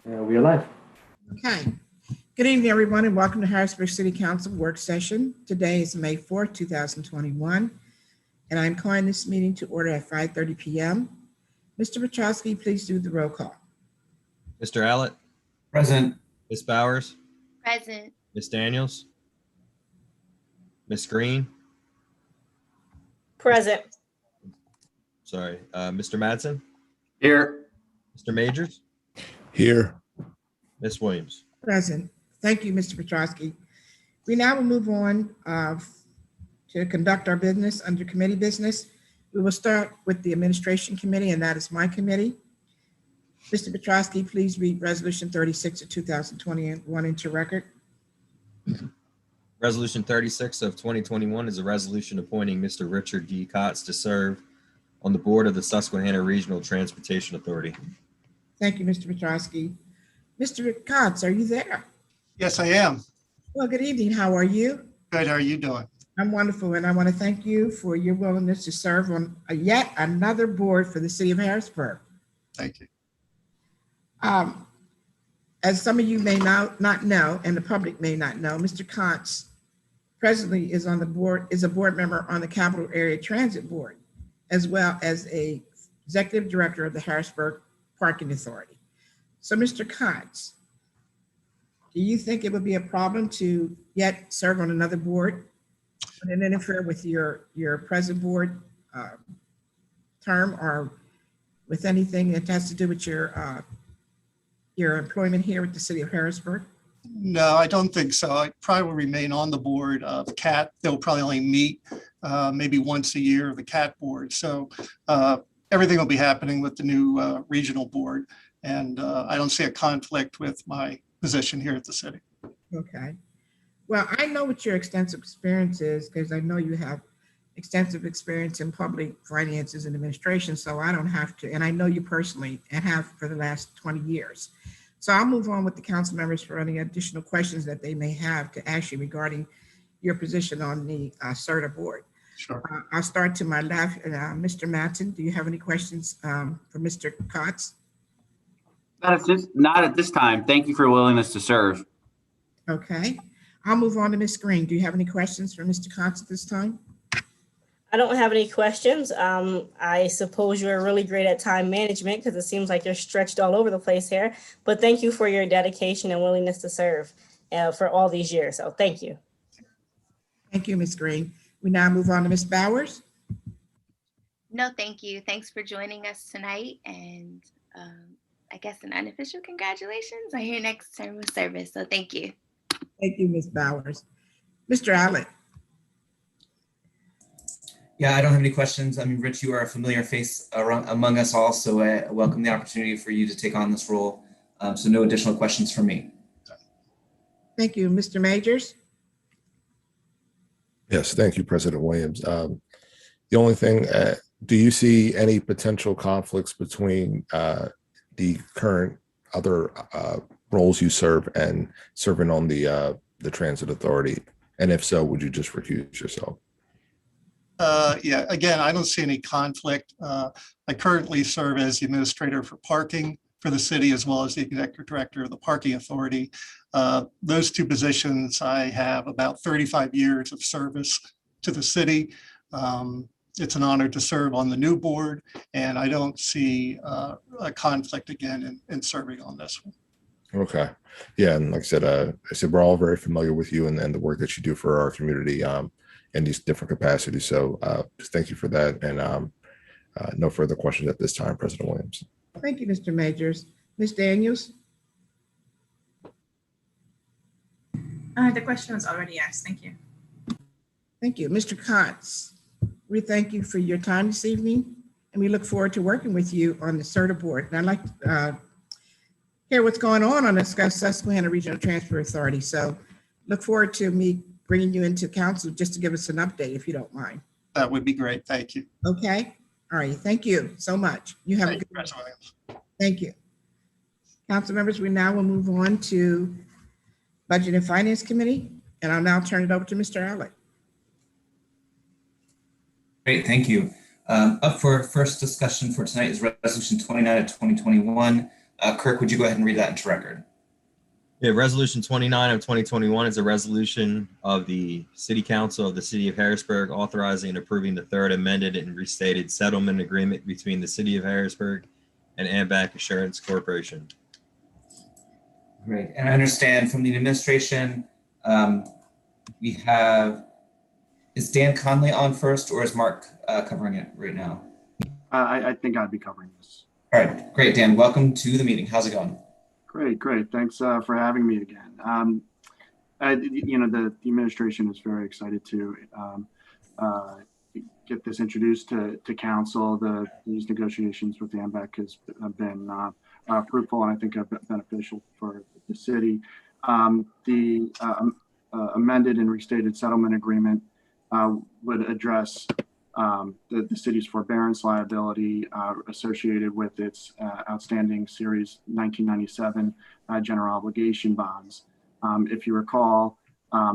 We are live. Okay. Good evening, everyone, and welcome to Harrisburg City Council work session. Today is May 4th, 2021, and I'm calling this meeting to order at 5:30 p.m. Mr. Petrosky, please do the roll call. Mr. Allett. Present. Ms. Bowers. Present. Ms. Daniels. Ms. Green. Present. Sorry. Mr. Madsen. Here. Mr. Majors. Here. Ms. Williams. Present. Thank you, Mr. Petrosky. We now will move on to conduct our business under committee business. We will start with the Administration Committee, and that is my committee. Mr. Petrosky, please read Resolution 36 of 2021 into record. Resolution 36 of 2021 is a resolution appointing Mr. Richard D. Kotz to serve on the board of the Susquehanna Regional Transportation Authority. Thank you, Mr. Petrosky. Mr. Kotz, are you there? Yes, I am. Well, good evening. How are you? Good. How are you doing? I'm wonderful, and I want to thank you for your willingness to serve on yet another board for the city of Harrisburg. Thank you. As some of you may not know, and the public may not know, Mr. Kotz presently is on the board, is a board member on the Capital Area Transit Board, as well as a executive director of the Harrisburg Parking Authority. So, Mr. Kotz, do you think it would be a problem to yet serve on another board and interfere with your present board term, or with anything that has to do with your employment here at the city of Harrisburg? No, I don't think so. I probably will remain on the board of CAT. They'll probably only meet maybe once a year, the CAT board. So everything will be happening with the new regional board. And I don't see a conflict with my position here at the city. Okay. Well, I know what your extensive experience is, because I know you have extensive experience in public finances and administration, so I don't have to, and I know you personally and have for the last 20 years. So I'll move on with the council members for any additional questions that they may have to ask you regarding your position on the CERTA board. Sure. I'll start to my left. Mr. Madsen, do you have any questions for Mr. Kotz? Not at this time. Thank you for your willingness to serve. Okay. I'll move on to Ms. Green. Do you have any questions for Mr. Kotz at this time? I don't have any questions. I suppose you're really great at time management, because it seems like you're stretched all over the place here. But thank you for your dedication and willingness to serve for all these years. So thank you. Thank you, Ms. Green. We now move on to Ms. Bowers. No, thank you. Thanks for joining us tonight. And I guess an unofficial congratulations on your next term of service. So thank you. Thank you, Ms. Bowers. Mr. Allett. Yeah, I don't have any questions. I mean, Rich, you are a familiar face among us all, so I welcome the opportunity for you to take on this role. So no additional questions from me. Thank you, Mr. Majors. Yes, thank you, President Williams. The only thing, do you see any potential conflicts between the current other roles you serve and serving on the Transit Authority? And if so, would you just recuse yourself? Yeah, again, I don't see any conflict. I currently serve as the administrator for parking for the city, as well as the executive director of the Parking Authority. Those two positions, I have about 35 years of service to the city. It's an honor to serve on the new board, and I don't see a conflict again in serving on this one. Okay. Yeah, and like I said, we're all very familiar with you and the work that you do for our community in these different capacities. So just thank you for that. And no further questions at this time, President Williams. Thank you, Mr. Majors. Ms. Daniels. The question was already asked. Thank you. Thank you. Mr. Kotz, we thank you for your time this evening, and we look forward to working with you on the CERTA board. And I'd like to hear what's going on the Susquehanna Regional Transport Authority. So look forward to me bringing you into council just to give us an update, if you don't mind. That would be great. Thank you. Okay. All right. Thank you so much. You have a good President Williams. Thank you. Council members, we now will move on to Budget and Finance Committee, and I'll now turn it over to Mr. Allett. Great, thank you. Up for first discussion for tonight is Resolution 29 of 2021, Kirk, would you go ahead and read that into record? Yeah, Resolution 29 of 2021 is a resolution of the City Council of the City of Harrisburg authorizing and approving the third amended and restated settlement agreement between the City of Harrisburg and AMBAC Assurance Corporation. Great. And I understand from the administration, we have, is Dan Conley on first, or is Mark covering it right now? I think I'd be covering this. All right, great. Dan, welcome to the meeting. How's it going? Great. Thanks for having me again. The administration is very excited to get this introduced to council. These negotiations with AMBAC has been fruitful and I think beneficial for the city. The amended and restated settlement agreement would address the city's forbearance liability associated with its outstanding Series 1997 general obligation bonds. If you recall,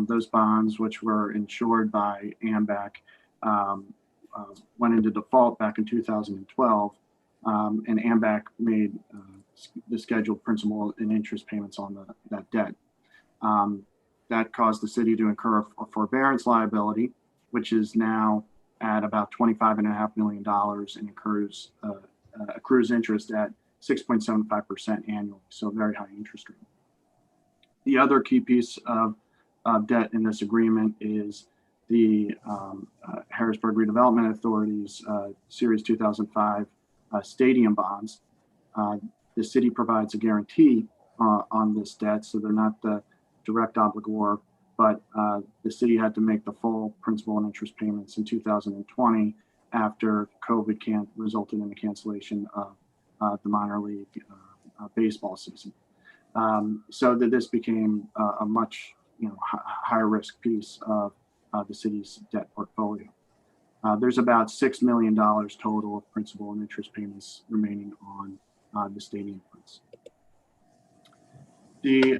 those bonds, which were insured by AMBAC, went into default back in 2012, and AMBAC made the scheduled principal and interest payments on that debt. That caused the city to incur a forbearance liability, which is now at about $25.5 million and accrues interest at 6.75% annually, so very high interest rate. The other key piece of debt in this agreement is the Harrisburg Redevelopment Authority's Series 2005 stadium bonds. The city provides a guarantee on this debt, so they're not the direct obligor, but the city had to make the full principal and interest payments in 2020 after COVID resulted in the cancellation of the minor league baseball season. So that this became a much higher risk piece of the city's debt portfolio. There's about $6 million total of principal and interest payments remaining on the stadium funds. The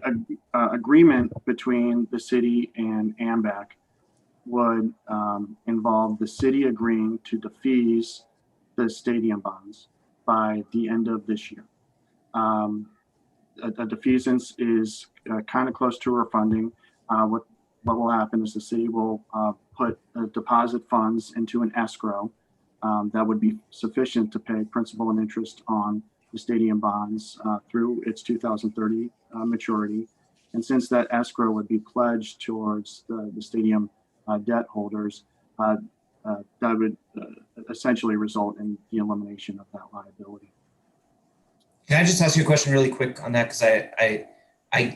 agreement between the city and AMBAC would involve the city agreeing to defease the stadium bonds by the end of this year. A defeasance is kind of close to refunding. What will happen is the city will put deposit funds into an escrow that would be sufficient to pay principal and interest on the stadium bonds through its 2030 maturity. And since that escrow would be pledged towards the stadium debt holders, that would essentially result in the elimination of that liability. Can I just ask you a question really quick on that? Because I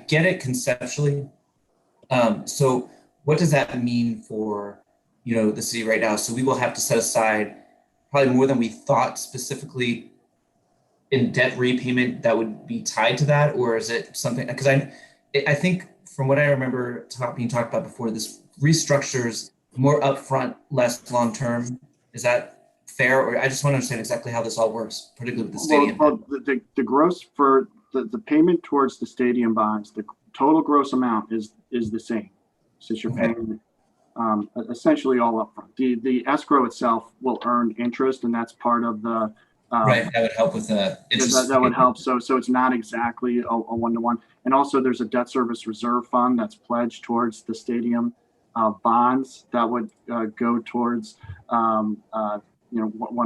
get it conceptually. So what does that mean for the city right now? So we will have to set aside probably more than we thought specifically in debt repayment that would be tied to that, or is it something? Because I think from what I remember being talked about before, this restructures more upfront, less long term. Is that fair? Or I just want to understand exactly how this all works, particularly with the stadium. Well, the gross for the payment towards the stadium bonds, the total gross amount is the same, since you're paying essentially all upfront. The escrow itself will earn interest, and that's part of the right. That would help with the interest. That would help. So it's not exactly a one-to-one. And also, there's a debt service reserve fund that's pledged towards the stadium bonds that would go towards one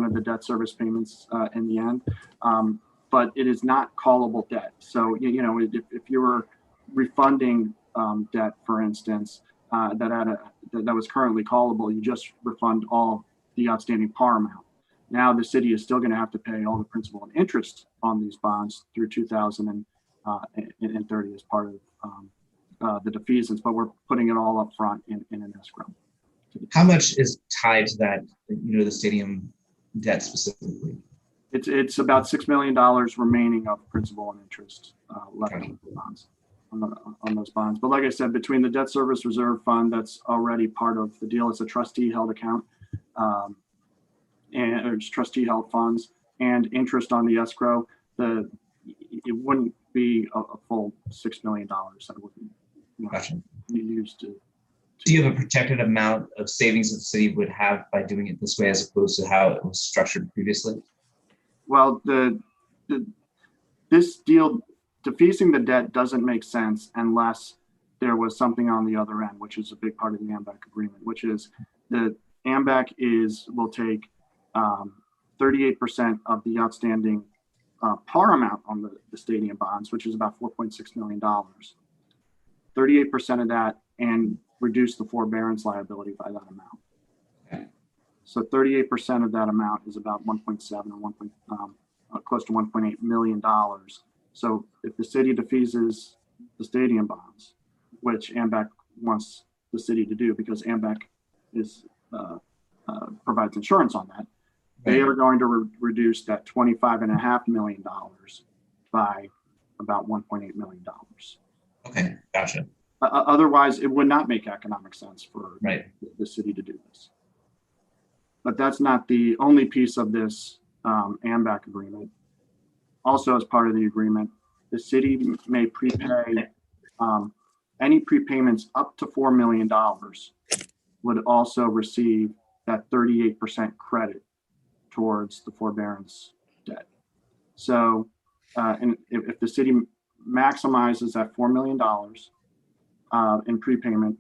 of the debt service payments in the end. But it is not callable debt. So if you were refunding debt, for instance, that was currently callable, you just refund all the outstanding par amount. Now the city is still going to have to pay all the principal and interest on these bonds through 2030 as part of the defeasance, but we're putting it all up front in an escrow. How much is tied to that, the stadium debt specifically? It's about $6 million remaining of principal and interest left on the bonds, on those bonds. But like I said, between the debt service reserve fund that's already part of the deal, it's a trustee held account, and it's trustee held funds and interest on the escrow, it wouldn't be a full $6 million that would be used to. Do you have a projected amount of savings that the city would have by doing it this way, as opposed to how it was structured previously? Well, this deal, defeasing the debt doesn't make sense unless there was something on the other end, which is a big part of the AMBAC agreement, which is the AMBAC will take 38% of the outstanding par amount on the stadium bonds, which is about $4.6 million. 38% of that and reduce the forbearance liability by that amount. Okay. So 38% of that amount is about 1.7 or close to $1.8 million. So if the city defeases the stadium bonds, which AMBAC wants the city to do because AMBAC is provides insurance on that, they are going to reduce that $25.5 million by about $1.8 million. Okay, gotcha. Otherwise, it would not make economic sense for Right. the city to do this. But that's not the only piece of this AMBAC agreement. Also, as part of the agreement, the city may prepay any prepayments up to $4 million would also receive that 38% credit towards the forbearance debt. So, and if the city maximizes that $4 million in prepayment,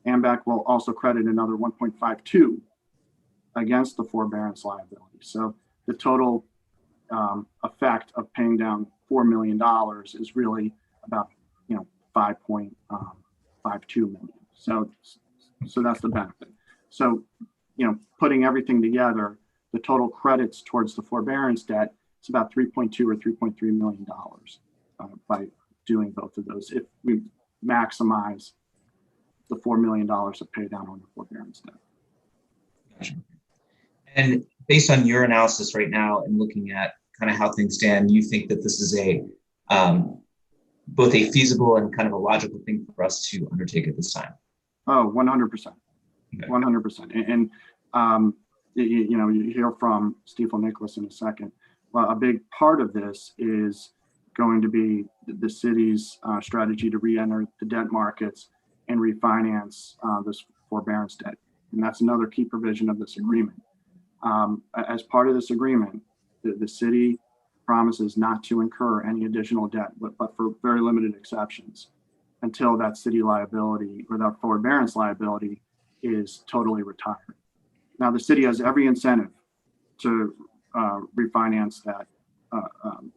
AMBAC will also credit another 1.52 against the forbearance liability. So the total effect of paying down $4 million is really about 5.52 million. So that's the benefit. So putting everything together, the total credits towards the forbearance debt is about 3.2 or 3.3 million dollars by doing both of those. If we maximize the $4 million of pay down on the forbearance debt. Gotcha. And based on your analysis right now and looking at kind of how things stand, you think that this is a both a feasible and kind of a logical thing for us to undertake at this time? Oh, 100%. Okay. 100%. And you hear from Steve Nicholas in a second. Well, a big part of this is going to be the city's strategy to re-enter the debt markets and refinance this forbearance debt. And that's another key provision of this agreement. As part of this agreement, the city promises not to incur any additional debt, but for very limited exceptions until that city liability or that forbearance liability is totally retired. Now, the city has every incentive to refinance that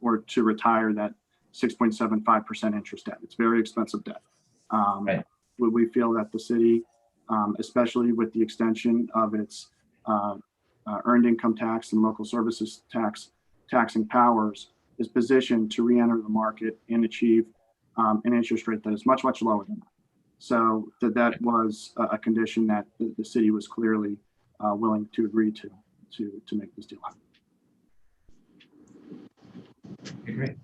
or to retire that 6.75% interest debt. It's very expensive debt. Right. We feel that the city, especially with the extension of its earned income tax and local services taxing powers, is positioned to re-enter the market and achieve an interest rate that is much, much lower than that. So that was a condition that the city was clearly willing to agree to make this deal happen. Okay, great.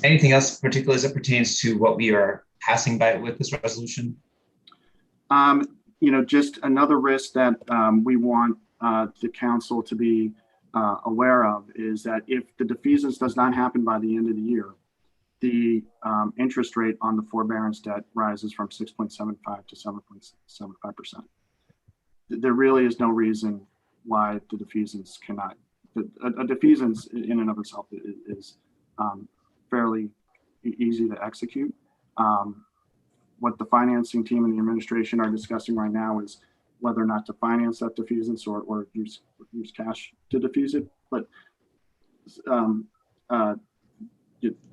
Anything else particularly as it pertains to what we are passing by with this resolution? Just another risk that we want the council to be aware of is that if the defeasance does not happen by the end of the year, the interest rate on the forbearance debt rises from 6.75 to 7.75%. There really is no reason why the defeasance cannot. A defeasance in and of itself is fairly easy to execute. What the financing team and the administration are discussing right now is whether or not to finance that defeasance or use cash to defease it. But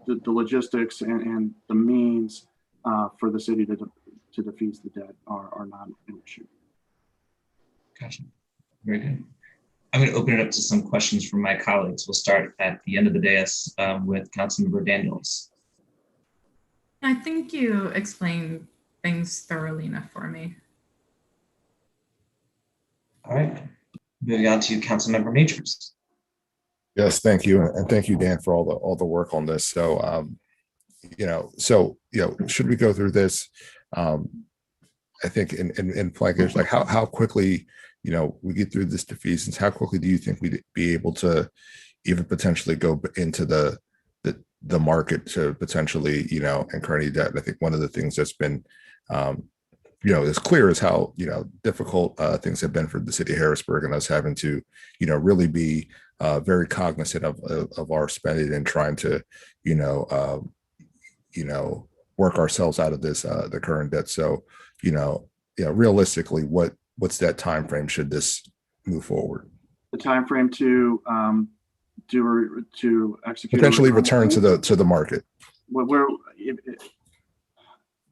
the logistics and the means for the city to defease the debt are not an issue. Gotcha. Very good. I'm going to open it up to some questions from my colleagues. We'll start at the end of the dais with Councilmember Danielle. I think you explained things thoroughly enough for me. All right. Moving on to Councilmember Majors. Yes, thank you, and thank you, Dan, for all the work on this. So, should we go through this? I think in plankers, like how quickly, we get through this defeasance. How quickly do you think we'd be able to even potentially go into the market to potentially, incur any debt? I think one of the things that's been as clear as how, difficult things have been for the city of Harrisburg, and us having to, really be very cognizant of our spending and trying to, work ourselves out of this, the current debt. So, realistically, what's that time frame should this move forward? The time frame to execute Potentially return to the market.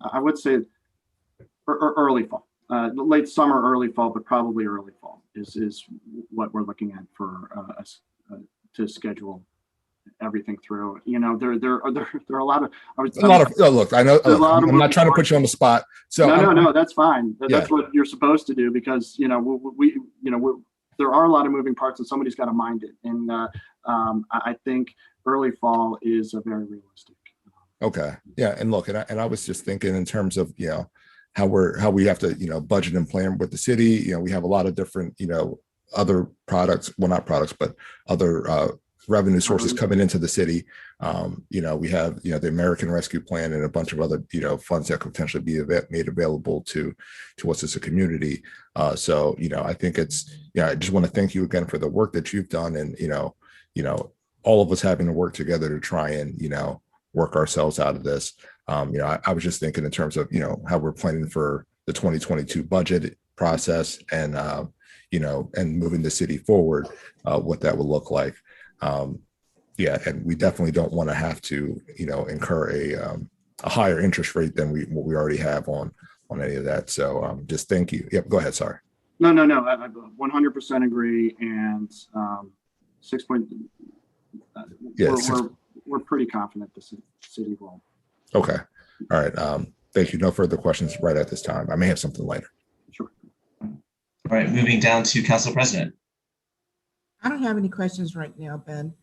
I would say early fall, late summer, early fall, but probably early fall is what we're looking at for us to schedule everything through. There are a lot of. Look, I know. I'm not trying to put you on the spot. So no, that's fine. That's what you're supposed to do, because we there are a lot of moving parts, and somebody's got to mind it. And I think early fall is a very realistic. Okay. Yeah. And look, and I was just thinking in terms of, how we have to, budget and plan with the city. We have a lot of different, other products, well, not products, but other revenue sources coming into the city. We have, the American Rescue Plan and a bunch of other, funds that could potentially be made available to us as a community. So, I think I just want to thank you again for the work that you've done, and, all of us having to work together to try and, work ourselves out of this. I was just thinking in terms of, how we're planning for the 2022 budget process, and, and moving the city forward, what that will look like. And we definitely don't want to have to, incur a higher interest rate than what we already have on any of that. So just thank you. Yep, go ahead. Sorry. No. I 100% agree. And 6 point. We're pretty confident the city will. Okay. All right. Thank you. No further questions right at this time. I may have something later. Sure. All right. Moving down to Council President. I don't have any questions right now, Ben.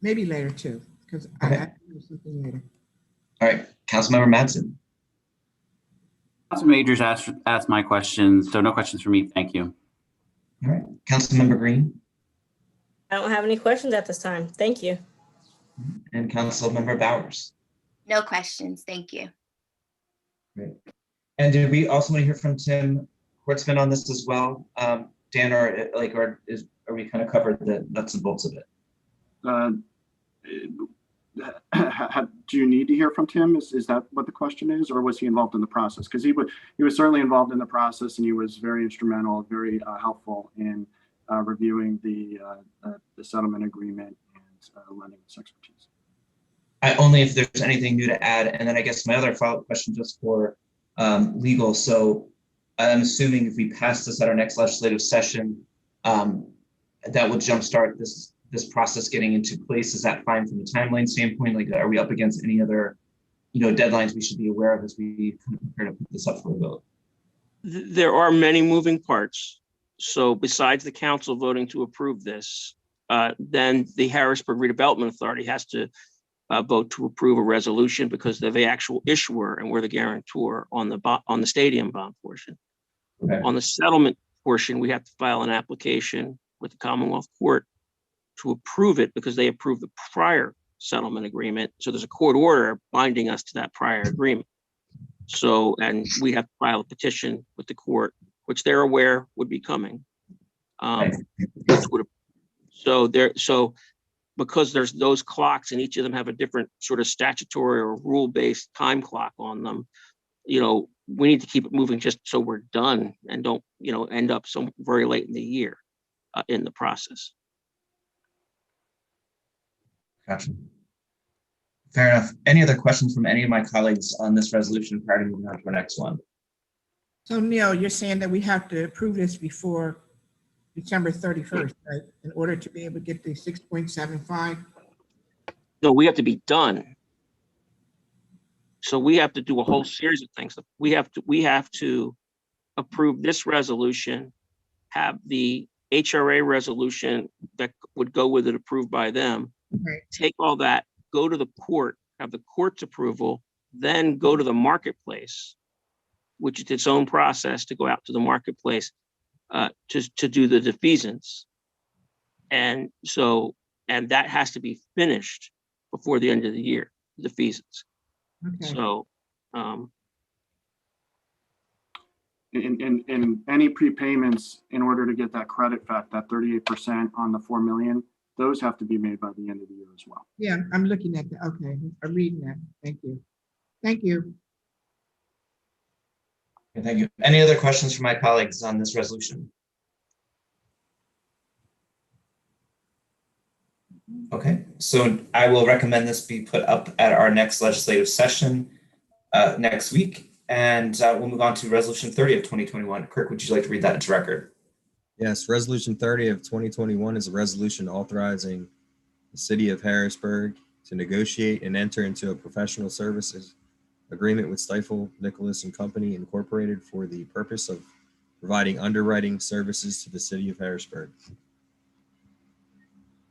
Maybe later too, because I have to do something later. All right. Councilmember Madsen. Council Majors asked my questions, so no questions for me. Thank you. All right. Councilmember Green. I don't have any questions at this time. Thank you. And Councilmember Bowers. No questions. Thank you. Great. And did we also want to hear from Tim Hortzman on this as well? Dan, are we kind of covered the nuts and bolts of it? Do you need to hear from Tim? Is that what the question is, or was he involved in the process? Because he was certainly involved in the process, and he was very instrumental, very helpful in reviewing the settlement agreement and lending his expertise. Only if there's anything new to add. And then I guess my other follow-up question just for legal. So I'm assuming if we pass this at our next legislative session, that will jumpstart this process getting into place. Is that fine from a timeline standpoint? Like, are we up against any other, deadlines we should be aware of as we kind of prepare to put this up for a vote? There are many moving parts. So besides the council voting to approve this, then the Harrisburg Redevelopment Authority has to vote to approve a resolution, because they're the actual issuer and we're the guarantor on the stadium bond portion. Okay. On the settlement portion, we have to file an application with the Commonwealth Court to approve it, because they approved the prior settlement agreement. So there's a court order binding us to that prior agreement. So, and we have to file a petition with the court, which they're aware would be coming. So because there's those clocks, and each of them have a different sort of statutory or rule-based time clock on them, we need to keep it moving just so we're done and don't, end up so very late in the year in the process. Gotcha. Fair enough. Any other questions from any of my colleagues on this resolution prior to moving on to our next one? So Neil, you're saying that we have to approve this before December 31st, right? In order to be able to get the 6.75? So we have to be done. So we have to do a whole series of things. We have to approve this resolution, have the HRA resolution that would go with it approved by them, Right. take all that, go to the court, have the court's approval, then go to the marketplace, which is its own process to go out to the marketplace to do the defeasance. And that has to be finished before the end of the year, the defeasance. Okay. So in any prepayments, in order to get that credit fact, that 38% on the 4 million, those have to be made by the end of the year as well. Yeah, I'm looking at that. Okay, I'm reading that. Thank you. Thank you. Okay, thank you. Any other questions from my colleagues on this resolution? Okay, so I will recommend this be put up at our next legislative session next week. And we'll move on to Resolution 30 of 2021. Kirk, would you like to read that into record? Yes, Resolution 30 of 2021 is a resolution authorizing the City of Harrisburg to negotiate and enter into a professional services agreement with Stifel, Nicholas and Company Incorporated for the purpose of providing underwriting services to the City of Harrisburg.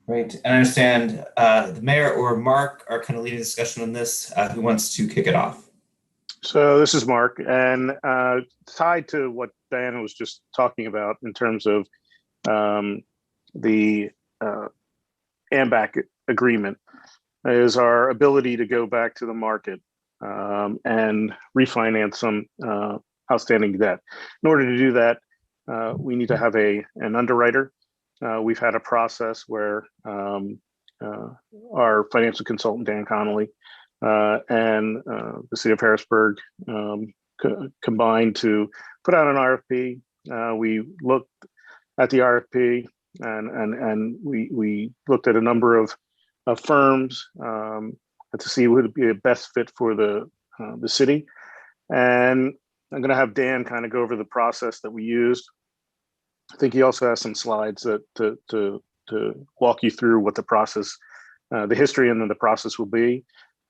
Great. And I understand the mayor or Mark are kind of leading the discussion on this. Who wants to kick it off? So this is Mark, and tied to what Diana was just talking about in terms of the AMBAC agreement is our ability to go back to the market and refinance some outstanding debt. In order to do that, we need to have an underwriter. We've had a process where our financial consultant, Dan Connolly, and the City of Harrisburg combined to put out an RFP. We looked at the RFP and we looked at a number of firms to see who would be the best fit for the city. And I'm going to have Dan kind of go over the process that we used. I think he also has some slides that to walk you through what the process, the history and then the process will be.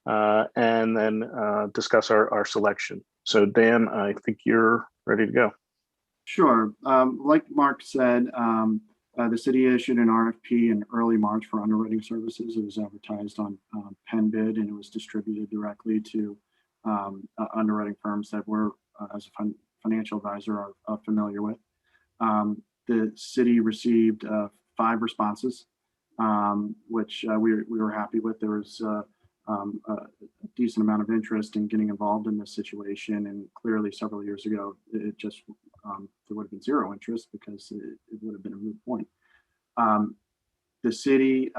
And then discuss our selection. So Dan, I think you're ready to go. Sure. Like Mark said, the city issued an RFP in early March for underwriting services. It was advertised on PennBid and it was distributed directly to underwriting firms that we're, as a financial advisor, are familiar with. The city received 5 responses, which we were happy with. There was a decent amount of interest in getting involved in this situation, and clearly several years ago it just there would have been zero interest because it would have been a moot point. The city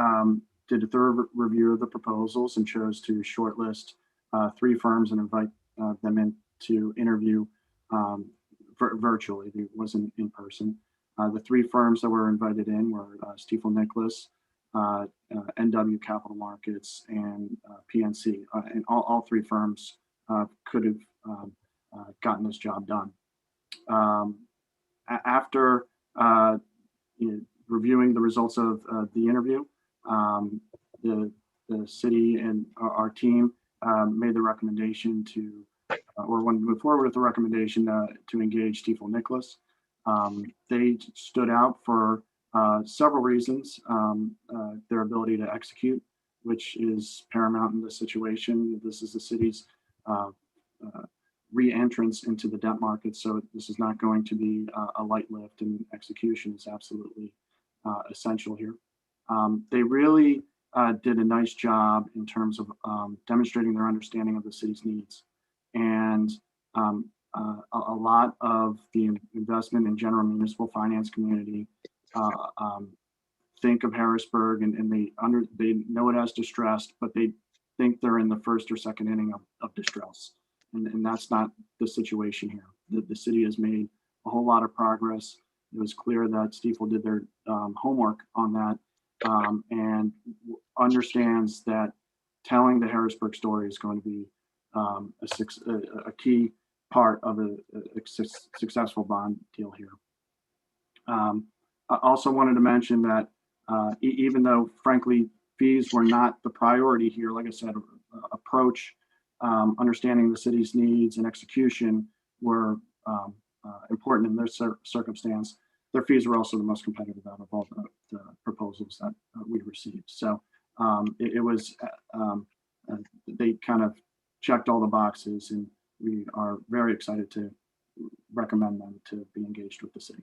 did a thorough review of the proposals and chose to shortlist 3 firms and invite them in to interview virtually. It wasn't in person. The 3 firms that were invited in were Stifel Nicholas, NW Capital Markets, and PNC, and all 3 firms could have gotten this job done. After reviewing the results of the interview, the city and our team made the recommendation to, or wanted to move forward with the recommendation to engage Stifel Nicholas. They stood out for several reasons. Their ability to execute, which is paramount in this situation. This is the city's re-entrance into the debt market, so this is not going to be a light lift, and execution is absolutely essential here. They really did a nice job in terms of demonstrating their understanding of the city's needs, and a lot of the investment in general municipal finance community think of Harrisburg and they know it as distressed, but they think they're in the first or second inning of distress. And that's not the situation here. The city has made a whole lot of progress. It was clear that Stifel did their homework on that and understands that telling the Harrisburg story is going to be a key part of a successful bond deal here. I also wanted to mention that even though, frankly, fees were not the priority here, like I said, approach, understanding the city's needs and execution were important in this circumstance. Their fees were also the most competitive out of all the proposals that we received. So it was, they kind of checked all the boxes, and we are very excited to recommend them to be engaged with the city.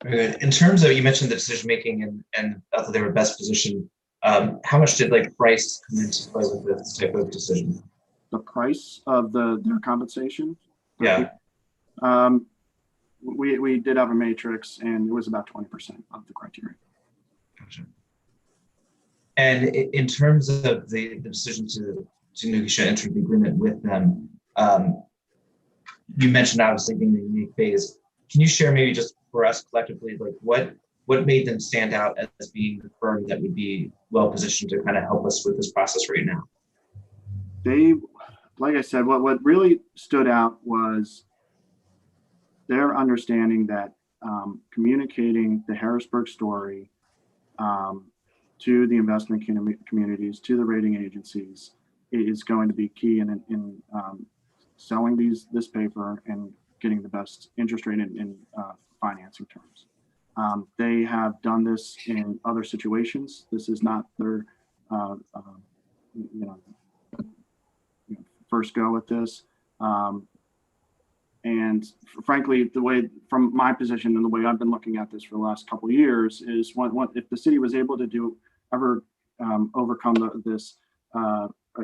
Very good. In terms of, you mentioned the decision making and thought they were best positioned. How much did price come into play with this type of decision? the price of their compensation. Yeah. We did have a matrix, and it was about 20% of the criteria. Gotcha. And in terms of the decision to negotiate enter the agreement with them, you mentioned obviously being the unique phase. Can you share maybe just for us collectively, like what made them stand out as being the firm that would be well positioned to kind of help us with this process right now? They, like I said, what really stood out was their understanding that communicating the Harrisburg story to the investment communities, to the rating agencies, is going to be key in selling this paper and getting the best interest rate in financing terms. They have done this in other situations. This is not their first go at this. And frankly, the way, from my position and the way I've been looking at this for the last couple of years, is if the city was able to overcome this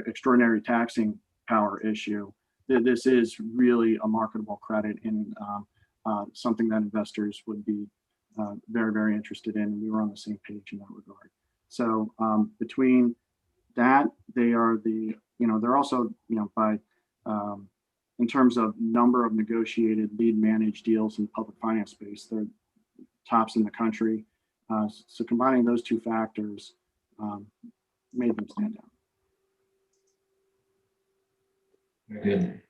extraordinary taxing power issue, this is really a marketable credit and something that investors would be very, very interested in. We were on the same page in that regard. So between that, they are they're also, by in terms of number of negotiated lead managed deals in the public finance space, they're tops in the country. So combining those two factors made them stand out. Very good.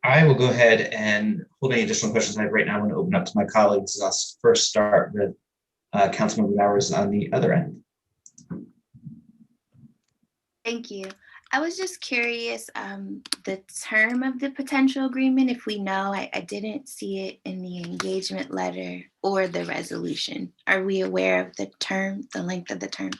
I will go ahead and hold any additional questions I have right now. I'm going to open up to my colleagues. I'll first start with Councilmember Bowers on the other end. Thank you. I was just curious, the term of the potential agreement, if we know, I didn't see it in the engagement letter or the resolution. Are we aware of the term, the length of the term?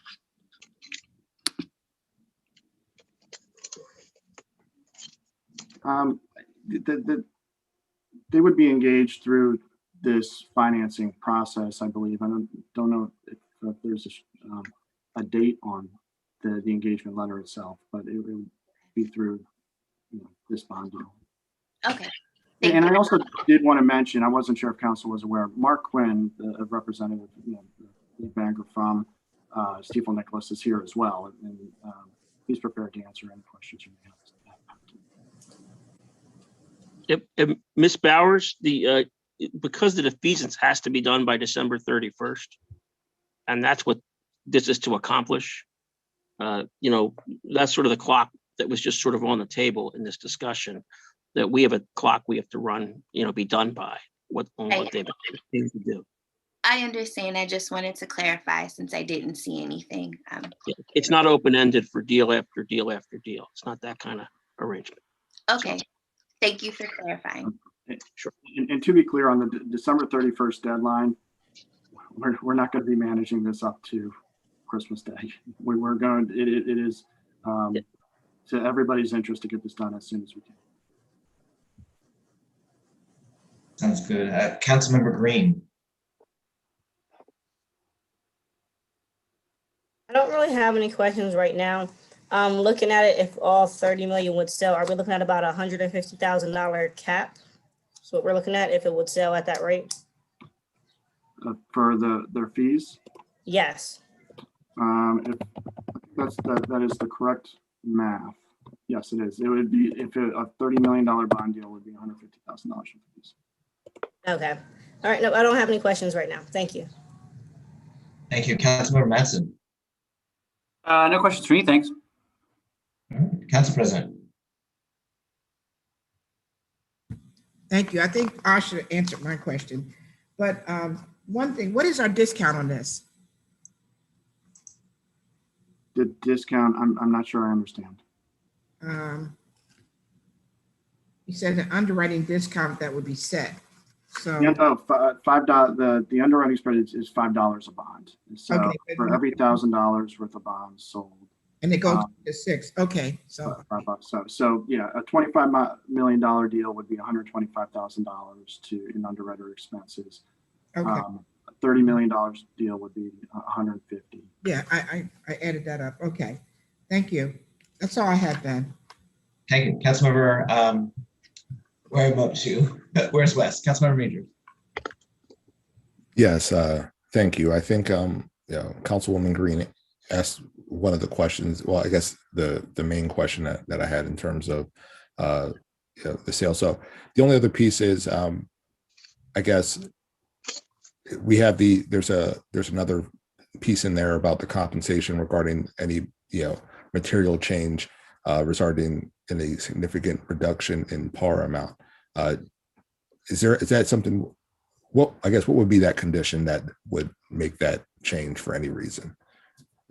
They would be engaged through this financing process, I believe. I don't know if there's a date on the engagement letter itself, but it would be through this bond deal. Okay. And I also did want to mention, I wasn't sure if council was aware, Mark Quinn, the representative, the banker from Stifel Nicholas, is here as well, and he's prepared to answer any questions you may have. Yep. Ms. Bowers, because the defeasance has to be done by December 31st, and that's what this is to accomplish. That's sort of the clock that was just sort of on the table in this discussion, that we have a clock we have to run, be done by what they've been to do. I understand. I just wanted to clarify since I didn't see anything. It's not open-ended for deal after deal after deal. It's not that kind of arrangement. Okay. Thank you for clarifying. Sure. And to be clear, on the December 31st deadline, we're not going to be managing this up to Christmas Day. We're going. It is to everybody's interest to get this done as soon as we can. Sounds good. Councilmember Green. I don't really have any questions right now. Looking at it, if all 30 million would sell, are we looking at about $150,000 cap? That's what we're looking at if it would sell at that rate. For their fees? Yes. If that is the correct math. Yes, it is. It would be, if a $30 million bond deal would be $150,000 for fees. Okay. All right. No, I don't have any questions right now. Thank you. Thank you. Councilmember Matson. No questions for me, thanks. All right. Council President. Thank you. I think Ausha answered my question, but one thing, what is our discount on this? The discount, I'm not sure I understand. You said an underwriting discount that would be set. So yeah, no, $5. The underwriting spread is $5 a bond. So okay, for every $1,000 worth of bonds sold, and it goes to 6. Okay, so $5. So yeah, a $25 million deal would be $125,000 in underwriter expenses. Okay. A $30 million deal would be $150. Yeah, I added that up. Okay, thank you. That's all I had, Ben. Thank you, Councilmember. Where about you? Where's West? Councilmember Major. Yes, thank you. I think Councilwoman Green asked one of the questions. Well, I guess the main question that I had in terms of the sale. So the only other piece is I guess we have there's another piece in there about the compensation regarding any material change resulting in a significant reduction in par amount. Is that something? Well, I guess what would be that condition that would make that change for any reason?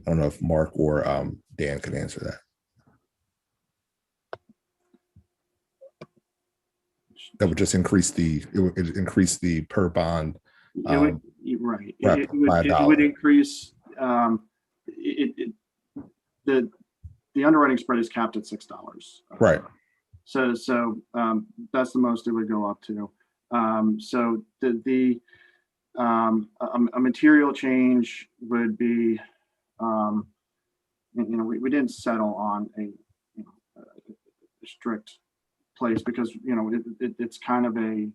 I don't know if Mark or Dan can answer that. That would just increase the per bond. Right. It would increase. The underwriting spread is capped at $6. Right. So that's the most it would go up to. So a material change would be, we didn't settle on a strict place because it's kind of a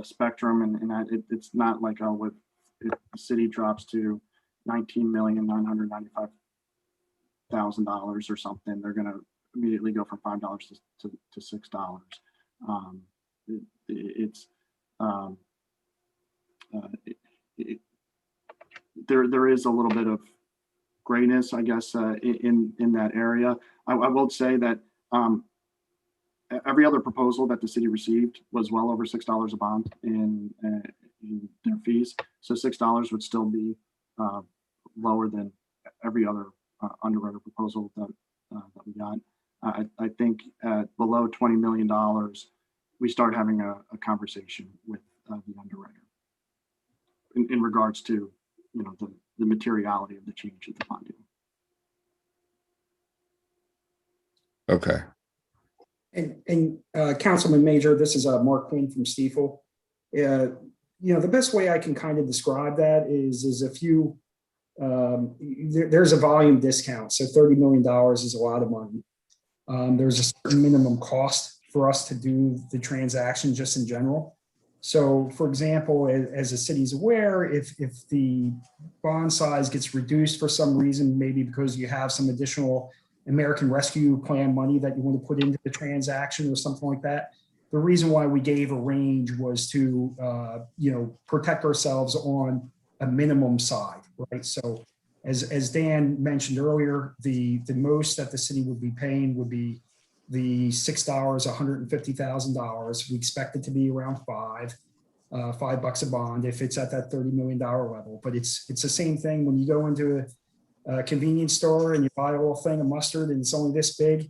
spectrum, and it's not like if the city drops to $19,995,000 or something, they're going to immediately go from $5 to $6. There is a little bit of grayness, I guess, in that area. I will say that every other proposal that the city received was well over $6 a bond in their fees. So $6 would still be lower than every other underwriter proposal that we got. I think at below $20 million, we start having a conversation with the underwriter in regards to the materiality of the change of the bond. Okay. And Councilman Major, this is Mark Quinn from Stiefel. The best way I can kind of describe that is if you there's a volume discount, so $30 million is a lot of money. There's a certain minimum cost for us to do the transaction just in general. So, for example, as the city's aware, if the bond size gets reduced for some reason, maybe because you have some additional American Rescue Plan money that you want to put into the transaction or something like that, the reason why we gave a range was to protect ourselves on a minimum side, right? So as Dan mentioned earlier, the most that the city would be paying would be the $6, $150,000. We expect it to be around $5 a bond if it's at that $30 million level. But it's the same thing when you go into a convenience store and you buy a little thing of mustard and it's only this big.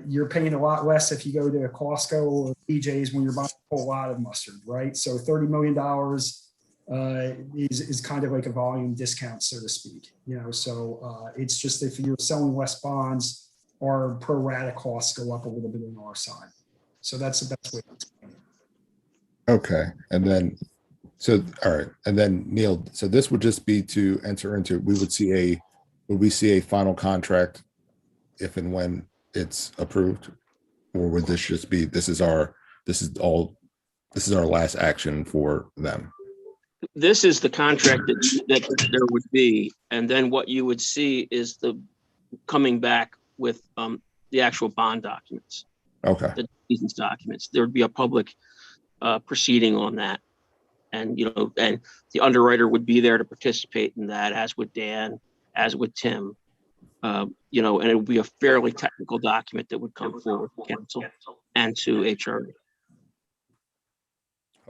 You're paying a lot less if you go to a Costco or BJ's when you're buying a whole lot of mustard, right? So $30 million is kind of like a volume discount, so to speak. So it's just if you're selling less bonds, our pro rata costs go up a little bit on our side. So that's the best way to explain it. Okay, and then all right, and then Neil. So this would just be to enter into. Would we see a final contract if and when it's approved, or would this just be this is our last action for them? This is the contract that there would be, and then what you would see is the coming back with the actual bond documents. Okay. The license documents. There would be a public proceeding on that, and and the underwriter would be there to participate in that, as would Dan, as would Tim. And it would be a fairly technical document that would come forward to council and to HR.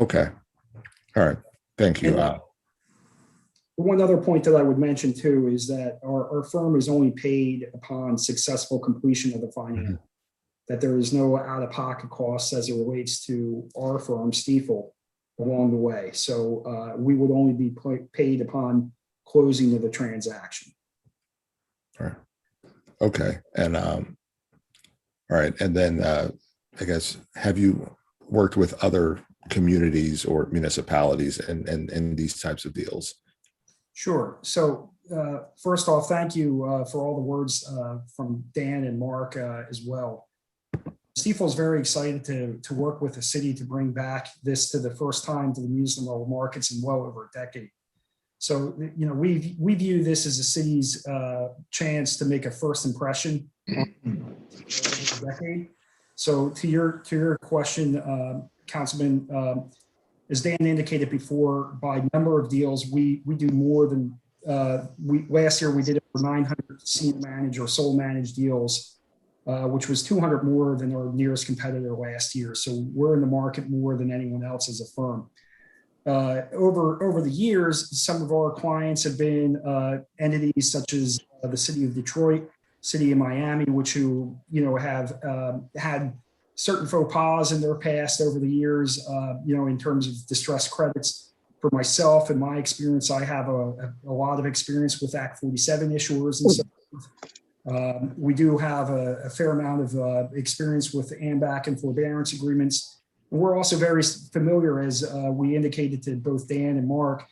Okay. All right. Thank you. One other point that I would mention too is that our firm is only paid upon successful completion of the financing. That there is no out-of-pocket costs as it relates to our firm, Stiefel, along the way. So we would only be paid upon closing of the transaction. All right. Okay. And all right. And then I guess, have you worked with other communities or municipalities and these types of deals? Sure. So first off, thank you for all the words from Dan and Mark as well. Stifel is very excited to work with the city to bring back this to the first time to the municipal markets in well over a decade. So, you know, we view this as the city's chance to make a first impression on the decade. So to your question, Councilman, as Dan indicated before, by number of deals, we do more than last year we did over 900 senior managed or sole managed deals, which was 200 more than our nearest competitor last year. So we're in the market more than anyone else as a firm. Over the years, some of our clients have been entities such as the city of Detroit, city of Miami, which have had certain faux pas in their past over the years, in terms of distressed credits. For myself and my experience, I have a lot of experience with Act 47 issuers and so forth. We do have a fair amount of experience with AMBAC and forbearance agreements. And we're also very familiar, as we indicated to both Dan and Mark.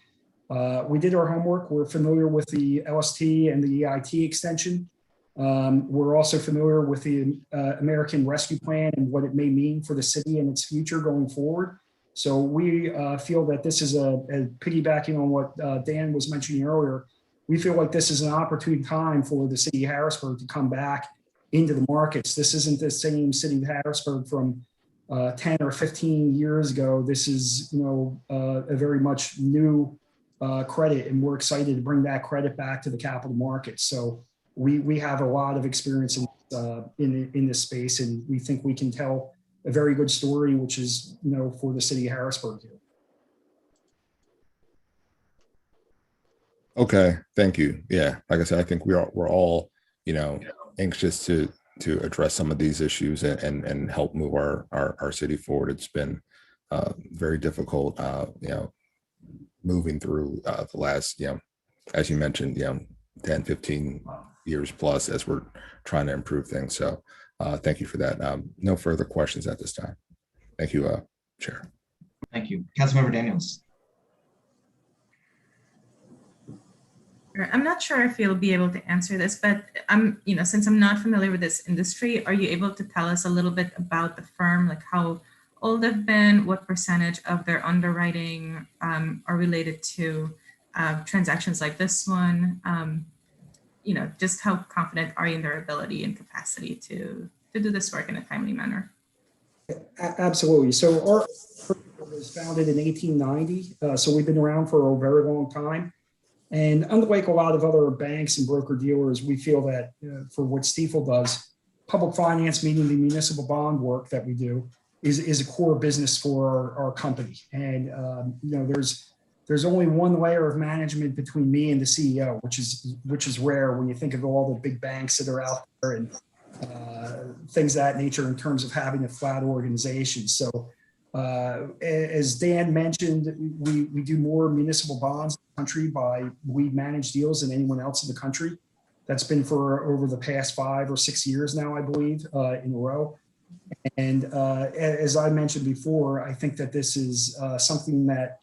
We did our homework. We're familiar with the LST and the EIT extension. We're also familiar with the American Rescue Plan and what it may mean for the city and its future going forward. So we feel that this is a piggybacking on what Dan was mentioning earlier. We feel like this is an opportune time for the city of Harrisburg to come back into the markets. This isn't the same city of Harrisburg from 10 or 15 years ago. This is, a very much new credit, and we're excited to bring that credit back to the capital markets. So we have a lot of experience in this space, and we think we can tell a very good story, which is, for the city of Harrisburg here. Okay, thank you. Yeah, like I said, I think we're all, anxious to address some of these issues and help move our city forward. It's been very difficult, moving through the last, as you mentioned, 10, 15 years plus as we're trying to improve things. So thank you for that. No further questions at this time. Thank you, Chair. Thank you. Councilmember Daniels. I'm not sure if you'll be able to answer this, but since I'm not familiar with this industry, are you able to tell us a little bit about the firm, like how old they've been, what percentage of their underwriting are related to transactions like this one? Just how confident are you in their ability and capacity to do this work in a timely manner? Absolutely. So our firm was founded in 1890. So we've been around for a very long time. And unlike a lot of other banks and broker dealers, we feel that for what Stifel does, public finance, meaning the municipal bond work that we do, is a core business for our company. And there's only one layer of management between me and the CEO, which is rare when you think of all the big banks that are out there and things of that nature in terms of having a flat organization. So as Dan mentioned, we do more municipal bonds in the country we manage deals than anyone else in the country. That's been for over the past 5 or 6 years now, I believe, in a row. And as I mentioned before, I think that this is something that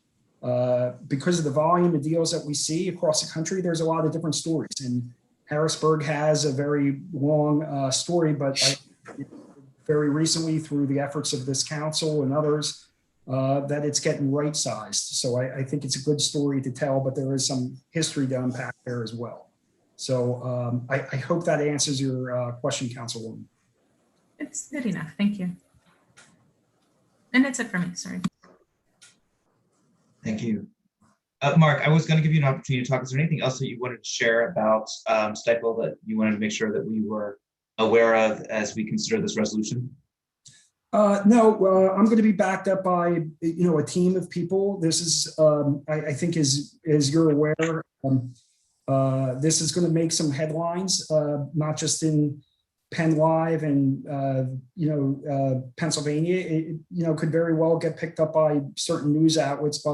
because of the volume of deals that we see across the country, there's a lot of different stories. And Harrisburg has a very long story, but very recently through the efforts of this council and others, that it's getting right-sized. So I think it's a good story to tell, but there is some history to unpack there as well. So I hope that answers your question, Councilwoman. It's good enough. Thank you. And that's it for me. Sorry. Thank you. Mark, I was going to give you an opportunity to talk. Is there anything else that you wanted to share about Stifel that you wanted to make sure that we were aware of as we consider this resolution? No, I'm going to be backed up by a team of people. This is, I think, as you're aware, this is going to make some headlines, not just in Penn Live and Pennsylvania. It could very well get picked up by certain news outlets,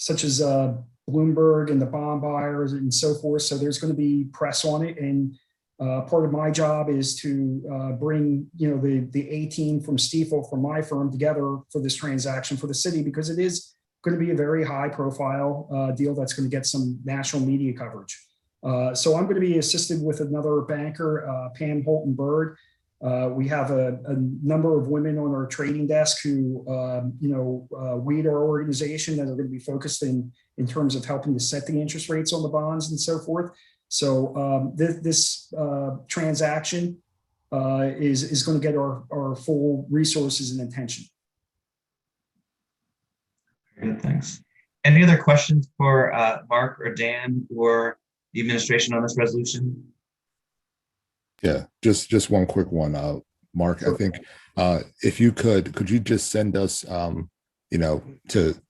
such as Bloomberg and the bond buyers and so forth. So there's going to be press on it, and part of my job is to bring the A team from Stifel, from my firm, together for this transaction for the city, because it is going to be a very high profile deal that's going to get some national media coverage. So I'm going to be assisted with another banker, Pam Holton Bird. We have a number of women on our trading desk who, lead our organization that are going to be focused in terms of helping to set the interest rates on the bonds and so forth. So this transaction is going to get our full resources and attention. Very good, thanks. Any other questions for Mark or Dan or the administration on this resolution? Yeah, just one quick one. Mark, I think if you could you just send us, to,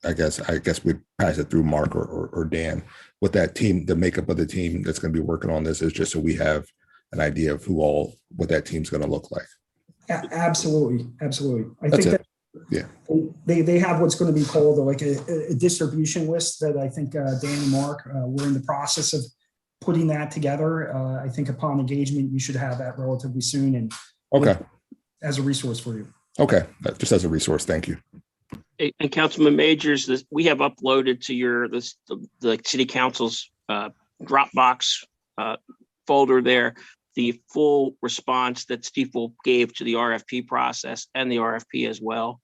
I guess we'd pass it through Mark or Dan, what that team, the makeup of the team that's going to be working on this is, just so we have an idea of what that team's going to look like. Absolutely. I That's think it. that they have what's going to be called like a distribution list that I think Dan and Mark, we're in the process of putting that together. I think upon engagement, you should have that relatively soon, and Okay. As a resource for you. Okay, just as a resource. Thank you. And Councilman Majors, we have uploaded to the City Council's Dropbox folder there the full response that Stiefel gave to the RFP process and the RFP as well,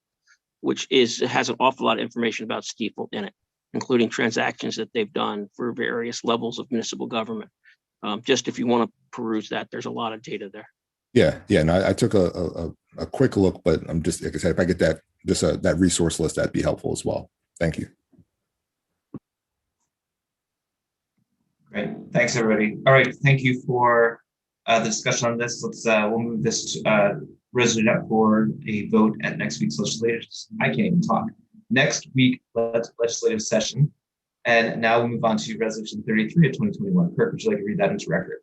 which has an awful lot of information about Stiefel in it, including transactions that they've done for various levels of municipal government. Just if you want to peruse that, there's a lot of data there. Yeah. No, I took a quick look, but I'm just, like I said, if I get that resource list, that'd be helpful as well. Thank you. Great, thanks everybody. All right, thank you for the discussion on this. We'll move this resolution up for a vote at next week's legislative. I can't even talk. Next week legislative session. And now we'll move on to resolution 33 of 2021. Kirk, would you like to read that into record?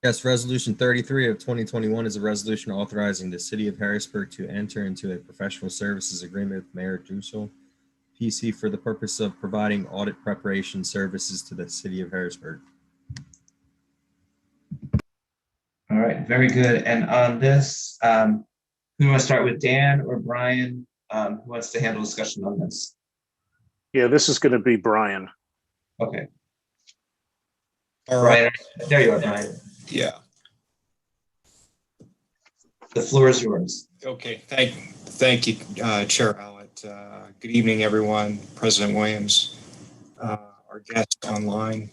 Yes, resolution 33 of 2021 is a resolution authorizing the city of Harrisburg to enter into a professional services agreement with Mayor Dussel, PC, for the purpose of providing audit preparation services to the city of Harrisburg. All right, very good. And on this, who wants to start with, Dan or Brian? Who wants to handle discussion on this? Yeah, this is going to be Brian. Okay. All right. Brian, there you are, Brian. Yeah. The floor is yours. Okay. Thank you, Chair Howlett. Good evening, everyone. President Williams, our guests online.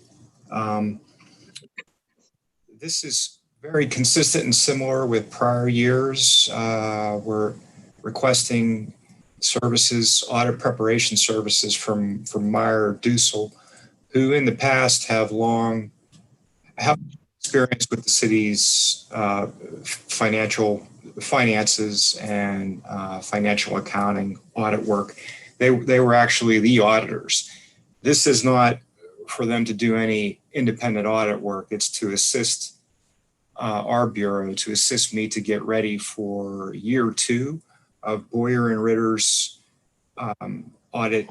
This is very consistent and similar with prior years. We're requesting services, audit preparation services from Meyer Dussel, who in the past have experience with the city's finances and financial accounting audit work. They were actually the auditors. This is not for them to do any independent audit work. It's to assist our bureau, to assist me to get ready for year 2 of Boyer and Ritter's audit,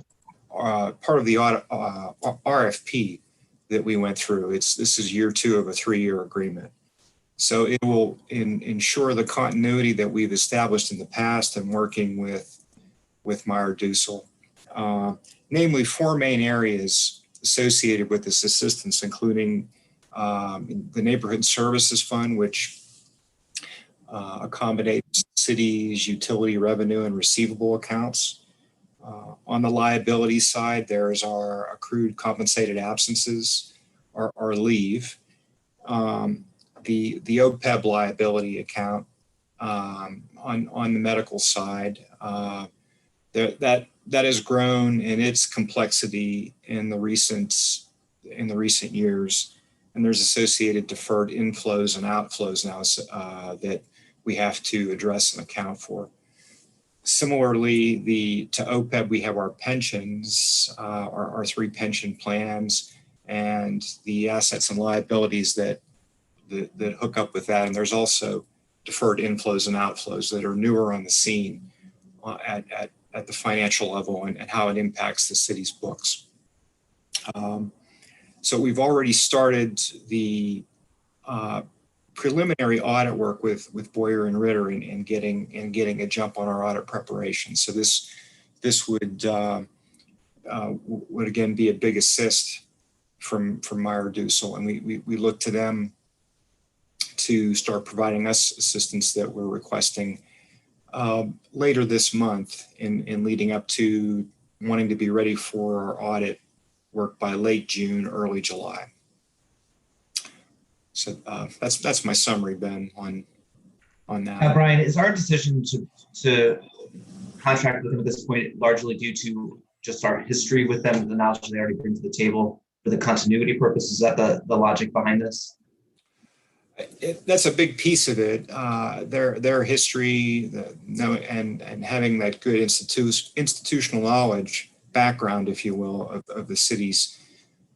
part of the audit RFP that we went through. This is year 2 of a 3-year agreement. So it will ensure the continuity that we've established in the past and working with Meyer Dussel, namely 4 main areas associated with this assistance, including the Neighborhood Services Fund, which accommodates cities' utility revenue and receivable accounts. On the liability side, there's our accrued compensated absences, our leave. The OPEB liability account on the medical side, that has grown in its complexity in the recent years, and there's associated deferred inflows and outflows now that we have to address and account for. Similarly, to OPEB, we have our pensions, our 3 pension plans, and the assets and liabilities that hook up with that. And there's also deferred inflows and outflows that are newer on the scene at the financial level and how it impacts the city's books. So we've already started the preliminary audit work with Boyer and Ritter and getting a jump on our audit preparation. So this would again be a big assist Meyer Dusel, and we look to them to start providing us assistance that we're requesting later this month in leading up to wanting to be ready for our audit work by late June, early July. So that's my summary, Ben, on that. Brian, is our decision to contract with them at this point largely due to just our history with them, the knowledge they already bring to the table for the continuity purpose? Is that the logic behind this? That's a big piece of it. Their history, and having that good institutional knowledge background, if you will, of the city's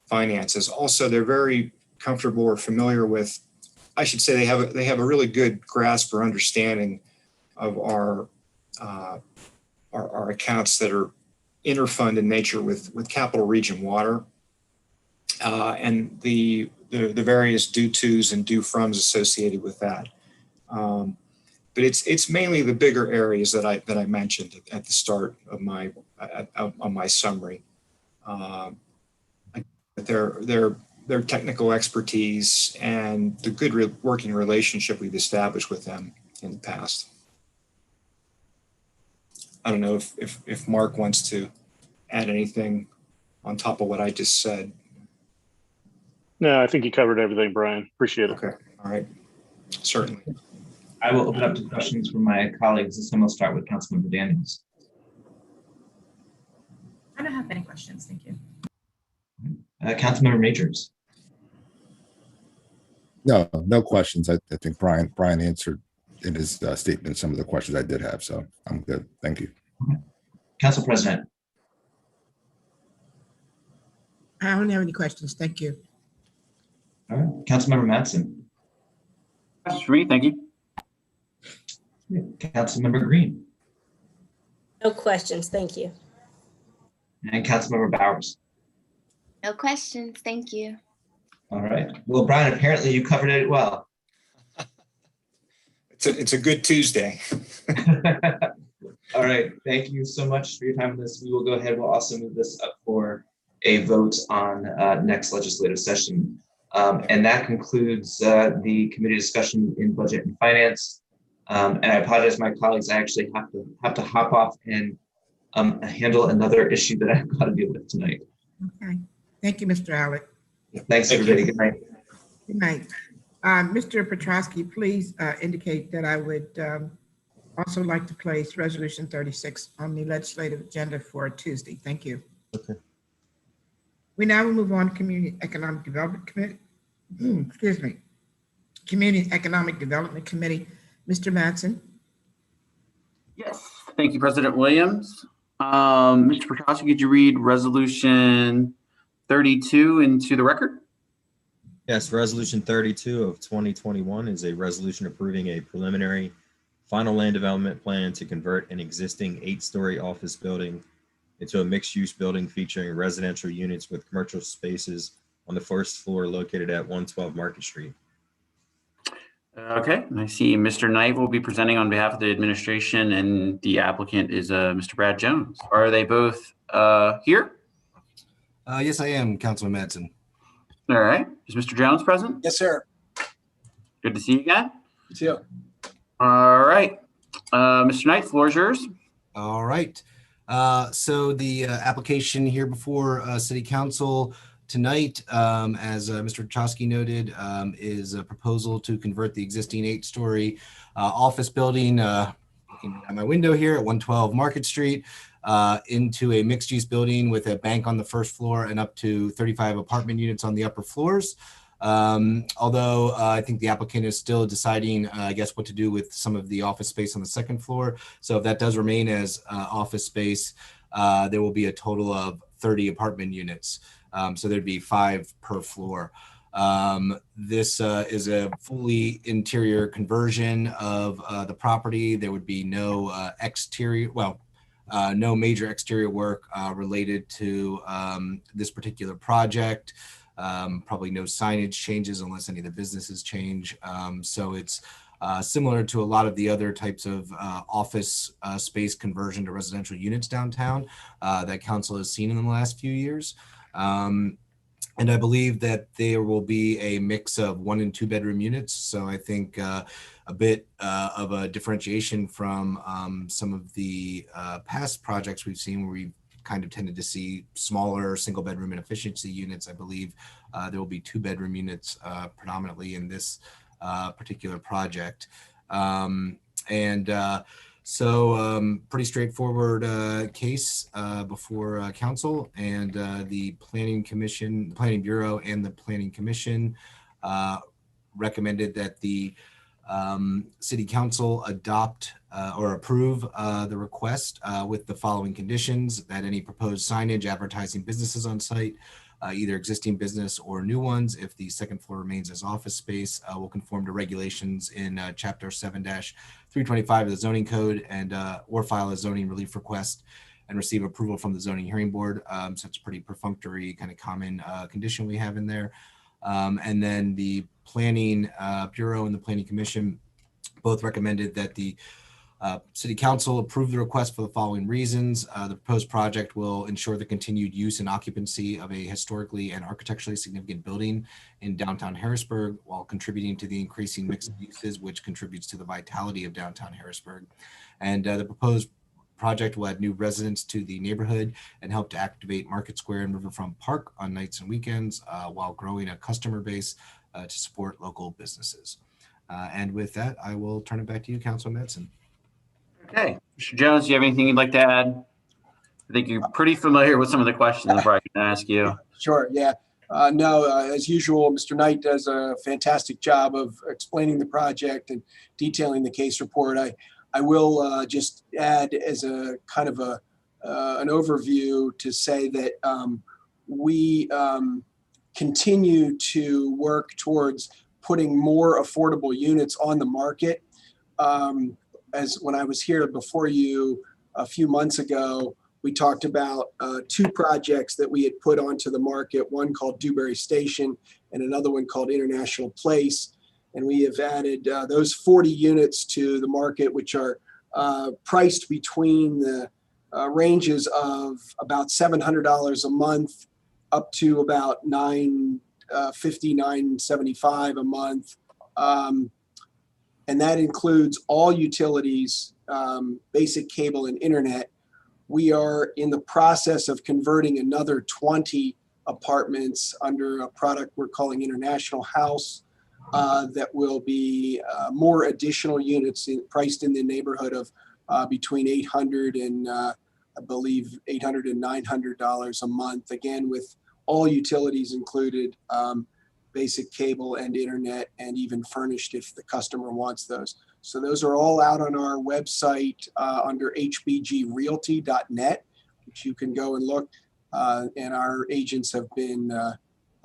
finances. Also, they're very comfortable or familiar with. I should say they have a really good grasp or understanding of our accounts that are interfund in nature with Capital Region Water, and the various due tos and due froms associated with that. But it's mainly the bigger areas that I mentioned at the start of my summary. Their technical expertise and the good working relationship we've established with them in the past. I don't know if Mark wants to add anything on top of what I just said. No, I think you covered everything, Brian. Appreciate it. Okay. All right. Certainly. I will open up to questions from my colleagues. This time I'll start with Councilmember Danielle. I don't have any questions. Thank you. Councilmember Majors. No questions. I think Brian answered in his statement some of the questions I did have, so I'm good. Thank you. Council President. I don't have any questions. Thank you. All right. Councilmember Mattson. That's for me. Thank you. Councilmember Green. No questions. Thank you. And Councilmember Bowers. No questions. Thank you. All right. Well, Brian, apparently you covered it well. It's a good Tuesday. All right. Thank you so much for your time on this. We will go ahead. We'll also move this up for a vote on next legislative session. And that concludes the committee discussion in budget and finance. And I apologize, my colleagues. I actually have to hop off and handle another issue that I've got to deal with tonight. Okay. Thank you, Mr. Alec. Thanks, everybody. Good night. Good night. Mr. Petrosky, please indicate that I would also like to place Resolution 36 on the legislative agenda for Tuesday. Thank you. Okay. We now will move on to Community Economic Development Committee. Excuse me. Community Economic Development Committee. Mr. Mattson. Yes. Thank you, President Williams. Mr. Petrosky, could you read Resolution 32 into the record? Yes, Resolution 32 of 2021 is a resolution approving a preliminary final land development plan to convert an existing 8-story office building into a mixed-use building featuring residential units with commercial spaces on the first floor located at 112 Market Street. Okay, I see Mr. Knight will be presenting on behalf of the administration, and the applicant is Mr. Brad Jones. Are they both here? Yes, I am, Councilman Mattson. All right. Is Mr. Jones present? Yes, sir. Good to see you again. You too. All right. Mr. Knight, floor is yours. All right. So the application here before City Council tonight, as Mr. Petrosky noted, is a proposal to convert the existing 8-story office building looking at my window here at 112 Market Street into a mixed-use building with a bank on the first floor and up to 35 apartment units on the upper floors. Although I think the applicant is still deciding, I guess, what to do with some of the office space on the second floor. So if that does remain as office space, there will be a total of 30 apartment units. So there'd be 5 per floor. This is a fully interior conversion of the property. There would be no exterior, no major exterior work related to this particular project. Probably no signage changes unless any of the businesses change. So it's similar to a lot of the other types of office space conversion to residential units downtown that council has seen in the last few years. And I believe that there will be a mix of 1 and 2 bedroom units. So I think a bit of a differentiation from some of the past projects we've seen where we've kind of tended to see smaller single bedroom and efficiency units. I believe there will be 2 bedroom units predominantly in this particular project. So pretty straightforward case before council, and the Planning Commission, the Planning Bureau and the Planning Commission recommended that the City Council adopt or approve the request with the following conditions: that any proposed signage advertising businesses on site, either existing business or new ones, if the second floor remains as office space, will conform to regulations in Chapter 7-325 of the zoning code, and or file a zoning relief request and receive approval from the zoning hearing board. So it's a pretty perfunctory kind of common condition we have in there. And then the Planning Bureau and the Planning Commission both recommended that the City Council approve the request for the following reasons. The proposed project will ensure the continued use and occupancy of a historically and architecturally significant building in downtown Harrisburg, while contributing to the increasing mix of uses, which contributes to the vitality of downtown Harrisburg. And the proposed project will add new residents to the neighborhood and help to activate Market Square and Riverfront Park on nights and weekends, while growing a customer base to support local businesses. And with that, I will turn it back to you, Councilman Madsen. Okay, Mr. Jones, do you have anything you'd like to add? I think you're pretty familiar with some of the questions I'm probably going to ask you. Sure, yeah. No, as usual, Mr. Knight does a fantastic job of explaining the project and detailing the case report. I will just add as a kind of an overview to say that we continue to work towards putting more affordable units on the market. As when I was here before you a few months ago, we talked about 2 projects that we had put onto the market, one called Dewberry Station and another one called International Place. And we have added those 40 units to the market, which are priced between the ranges of about $700 a month up to about $950, $975 a month. And that includes all utilities, basic cable and internet. We are in the process of converting another 20 apartments under a product we're calling International House that will be more additional units priced in the neighborhood of between $800 and I believe $800 and $900 a month, again, with all utilities included, basic cable and internet, and even furnished if the customer wants those. So those are all out on our website under hbgrealty.net, which you can go and look. And our agents have been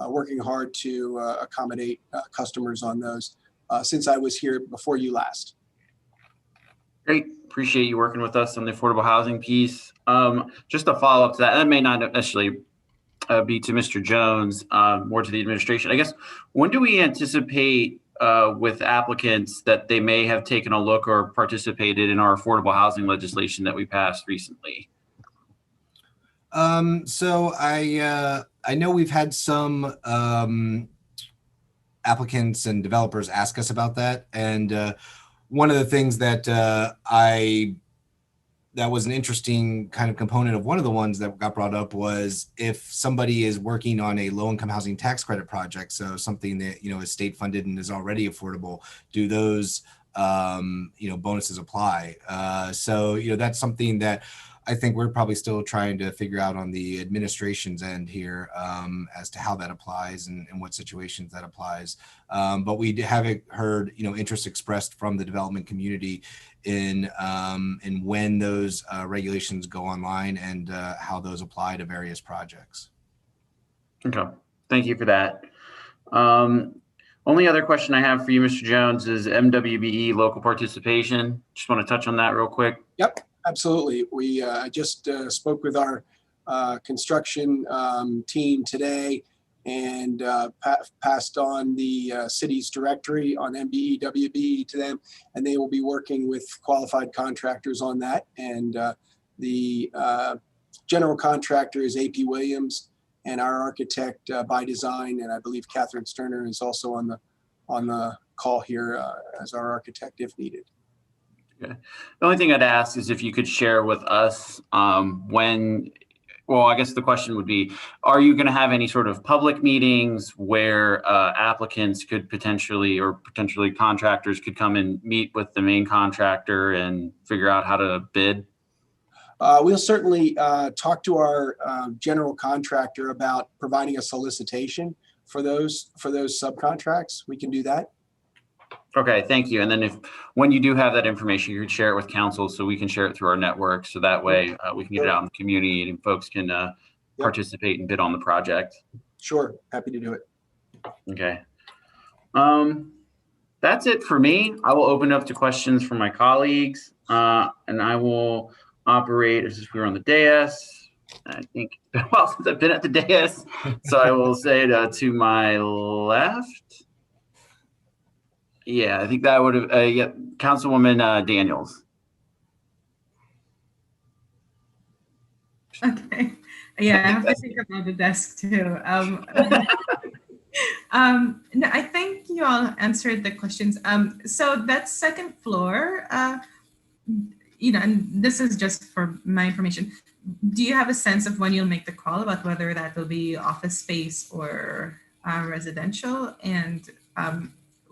working hard to accommodate customers on those since I was here before you last. Great. Appreciate you working with us on the affordable housing piece. Just a follow up to that, that may not necessarily be to Mr. Jones, more to the administration. I guess, when do we anticipate with applicants that they may have taken a look or participated in our affordable housing legislation that we passed recently? So I know we've had some applicants and developers ask us about that. And one of the things that that was an interesting kind of component of one of the ones that got brought up was if somebody is working on a low-income housing tax credit project, so something that, you know, is state funded and is already affordable, do those, you know, bonuses apply? So, you know, that's something that I think we're probably still trying to figure out on the administration's end here as to how that applies and what situations that applies. But we haven't heard, you know, interest expressed from the development community in when those regulations go online and how those apply to various projects. Okay, thank you for that. Only other question I have for you, Mr. Jones, is MWBE local participation. Just want to touch on that real quick. Yep, absolutely. We just spoke with our construction team today and passed on the city's directory on MBEWBE to them, and they will be working with qualified contractors on that. And the general contractor is AP Williams, and our architect by design, and I believe Catherine Sterner is also on the call here as our architect if needed. Okay. The only thing I'd ask is if you could share with us well, I guess the question would be, are you going to have any sort of public meetings where applicants could potentially contractors could come and meet with the main contractor and figure out how to bid? We'll certainly talk to our general contractor about providing a solicitation for those subcontracts. We can do that. Okay, thank you. And then when you do have that information, you could share it with council so we can share it through our network. So that way we can get it out in the community and folks can participate and bid on the project. Sure, happy to do it. Okay. That's it for me. I will open up to questions from my colleagues and I will operate as if we were on the dais. I think, well, since I've been at the dais, so I will say to my left. Yeah, I think that would have, Councilwoman Daniels. Okay. Yeah, I have to think about the desk too. No, I think you all answered the questions. So that second floor, and this is just for my information. Do you have a sense of when you'll make the call about whether that will be office space or residential? And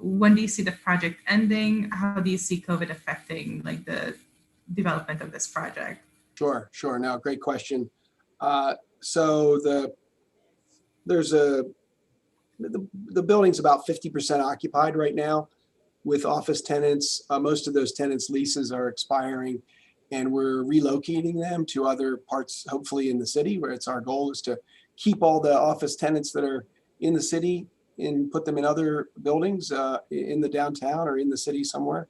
when do you see the project ending? How do you see COVID affecting like the development of this project? Sure. No, great question. So the building's about 50% occupied right now with office tenants. Most of those tenants' leases are expiring, and we're relocating them to other parts, hopefully in the city, where it's our goal is to keep all the office tenants that are in the city and put them in other buildings in the downtown or in the city somewhere.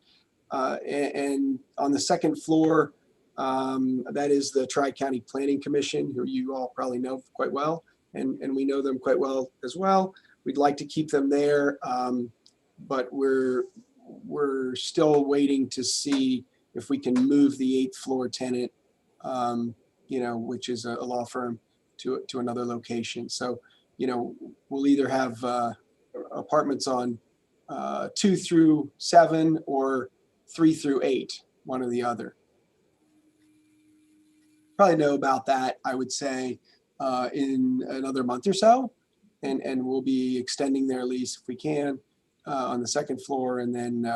And on the second floor, that is the Tri-County Planning Commission, who you all probably know quite well, and we know them quite well as well. We'd like to keep them there, but we're still waiting to see if we can move the 8th floor tenant, which is a law firm, to another location. So, we'll either have apartments on 2 through 7 or 3 through 8, one or the other. Probably know about that, I would say, in another month or so, and we'll be extending their lease if we can on the second floor, and then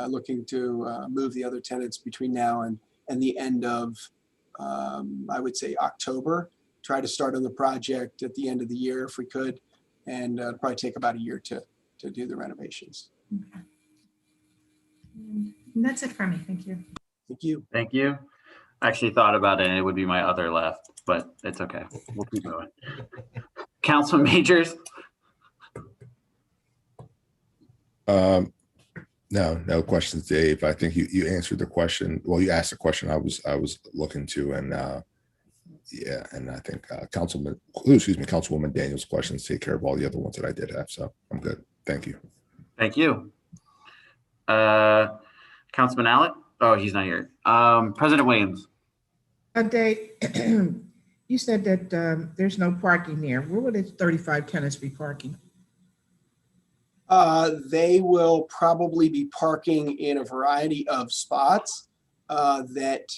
looking to move the other tenants between now and the end of I would say October. Try to start on the project at the end of the year if we could, and probably take about a year to do the renovations. Okay. That's it for me. Thank you. Thank you. Thank you. I actually thought about it and it would be my other left, but it's okay. We'll keep going. Councilman Majors. No questions, Dave. I think you answered the question. Well, you asked the question I was looking to, and yeah, and I think Councilwoman Daniels' questions take care of all the other ones that I did have. So I'm good. Thank you. Thank you. Councilman Allen. Oh, he's not here. President Williams. Dave, you said that there's no parking there. Where would the 35 tenants be parking? They will probably be parking in a variety of spots that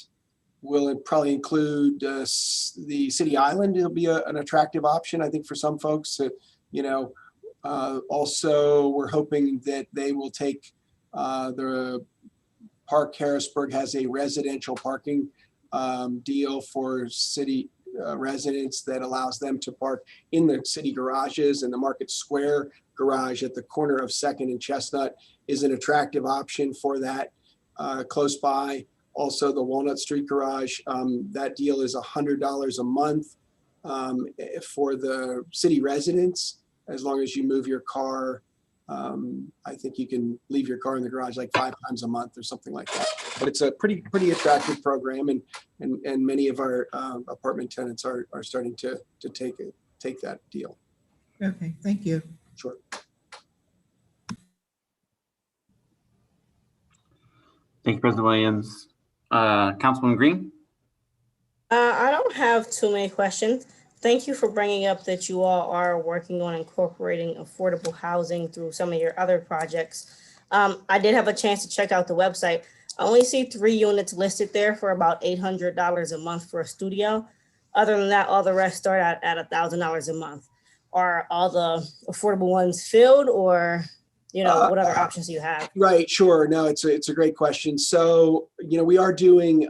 will probably include the City Island. It'll be an attractive option, I think, for some folks. Also, we're hoping that they will take the Park Harrisburg has a residential parking deal for city residents that allows them to park in the city garages, and the Market Square garage at the corner of 2nd and Chestnut is an attractive option for that close by. Also, the Walnut Street garage, that deal is $100 a month for the city residents, as long as you move your car. I think you can leave your car in the garage like 5 times a month or something like that. But it's a pretty attractive program, and many of our apartment tenants are starting to take that deal. Okay, thank you. Sure. Thank you, President Williams. Councilman Green. I don't have too many questions. Thank you for bringing up that you all are working on incorporating affordable housing through some of your other projects. I did have a chance to check out the website. I only see 3 units listed there for about $800 a month for a studio. Other than that, all the rest start at $1,000 a month. Are all the affordable ones filled, or what other options do you have? Right, sure. No, it's a great question. So, we are doing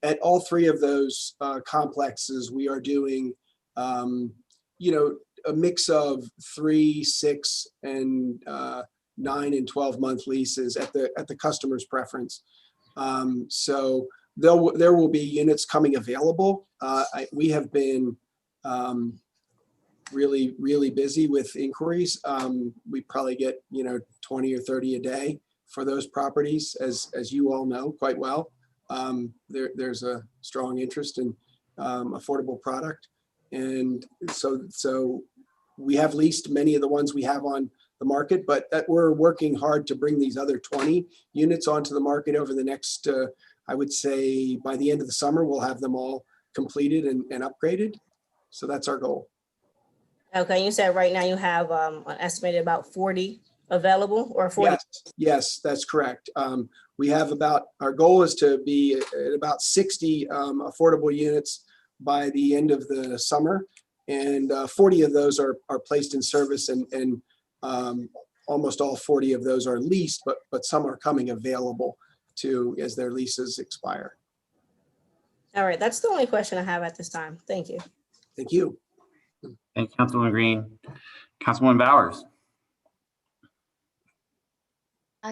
at all 3 of those complexes, we are doing, a mix of 3, 6, and 9 and 12-month leases at the customer's preference. So there will be units coming available. We have been really, really busy with inquiries. We probably get 20 or 30 a day for those properties, as you all know quite well. There's a strong interest in affordable product, and so we have leased many of the ones we have on the market, but we're working hard to bring these other 20 units onto the market over the next, I would say by the end of the summer, we'll have them all completed and upgraded. So that's our goal. Okay, you said right now you have an estimated about 40 available, or 40? Yes, that's correct. We have our goal is to be at about 60 affordable units by the end of the summer, and 40 of those are placed in service, and almost all 40 of those are leased, but some are coming available as their leases expire. All right, that's the only question I have at this time. Thank you. Thank you. Thank you, Councilwoman Green. Councilwoman Bowers.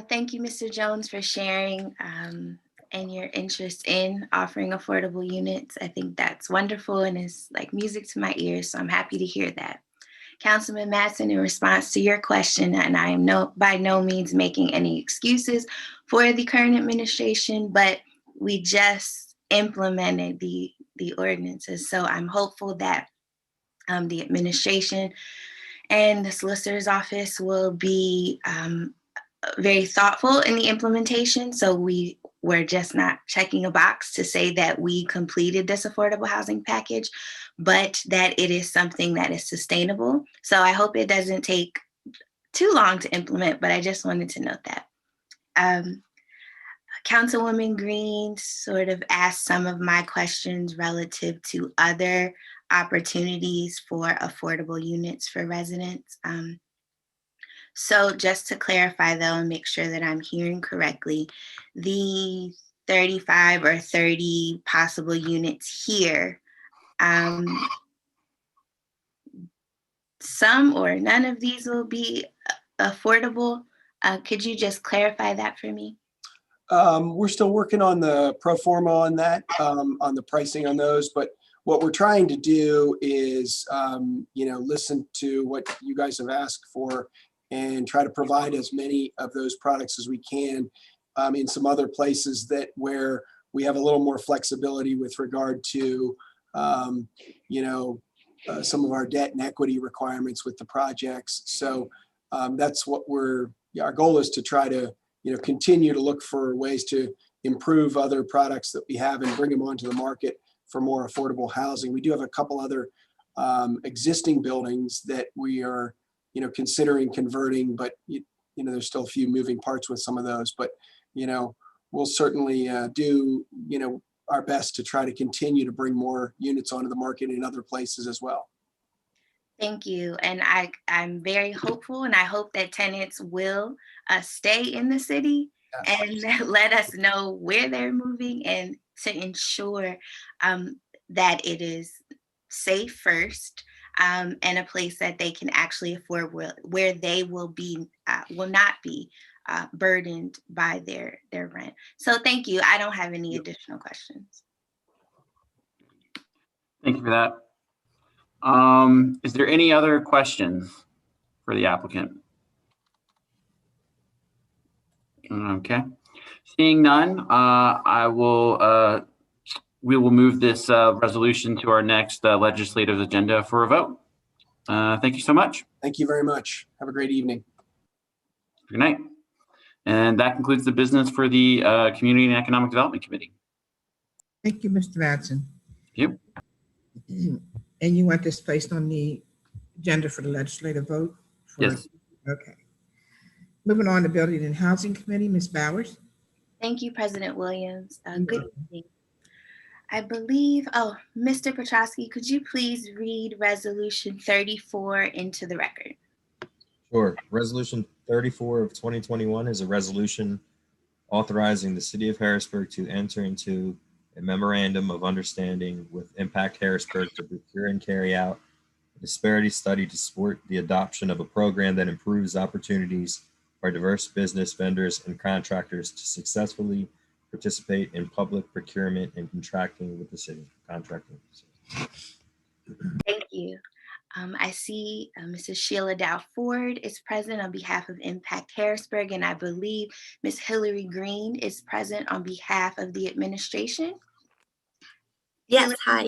Thank you, Mr. Jones, for sharing and your interest in offering affordable units. I think that's wonderful and is like music to my ears, so I'm happy to hear that. Councilman Matson, in response to your question, and I am by no means making any excuses for the current administration, but we just implemented the ordinances. So I'm hopeful that the administration and the solicitor's office will be very thoughtful in the implementation. So we're just not checking a box to say that we completed this affordable housing package, but that it is something that is sustainable. So I hope it doesn't take too long to implement, but I just wanted to note that. Councilwoman Green sort of asked some of my questions relative to other opportunities for affordable units for residents. So just to clarify though, and make sure that I'm hearing correctly, the 35 or 30 possible units here, some or none of these will be affordable. Could you just clarify that for me? We're still working on the pro forma on that, on the pricing on those, but what we're trying to do is, listen to what you guys have asked for and try to provide as many of those products as we can in some other places where we have a little more flexibility with regard to, some of our debt and equity requirements with the projects. So that's what our goal is, to try to, continue to look for ways to improve other products that we have and bring them onto the market for more affordable housing. We do have a couple other existing buildings that we are, considering converting, but there's still a few moving parts with some of those. But we'll certainly do our best to try to continue to bring more units onto the market in other places as well. Thank you. And I'm very hopeful, and I hope that tenants will stay in the city and let us know where they're moving, and to ensure that it is safe first, and a place that they can actually afford, where they will not be burdened by their rent. So thank you. I don't have any additional questions. Thank you for that. Is there any other questions for the applicant? Okay. Seeing none, we will move this resolution to our next legislative agenda for a vote. Thank you so much. Thank you very much. Have a great evening. Good night. And that concludes the business for the Community and Economic Development Committee. Thank you, Mr. Matson. Thank you. And you want this placed on the agenda for the legislative vote? Yes. Okay. Moving on to Building and Housing Committee, Ms. Bowers. Thank you, President Williams. Good evening. I believe, Mr. Petrosky, could you please read Resolution 34 into the record? Sure. Resolution 34 of 2021 is a resolution authorizing the city of Harrisburg to enter into a memorandum of understanding with Impact Harrisburg to procure and carry out a disparity study to support the adoption of a program that improves opportunities for diverse business vendors and contractors to successfully participate in public procurement and contracting with the city. Thank you. I see Mrs. Sheila Dow Ford is present on behalf of Impact Harrisburg, and I believe Ms. Hillary Green is present on behalf of the administration. Yes, hi.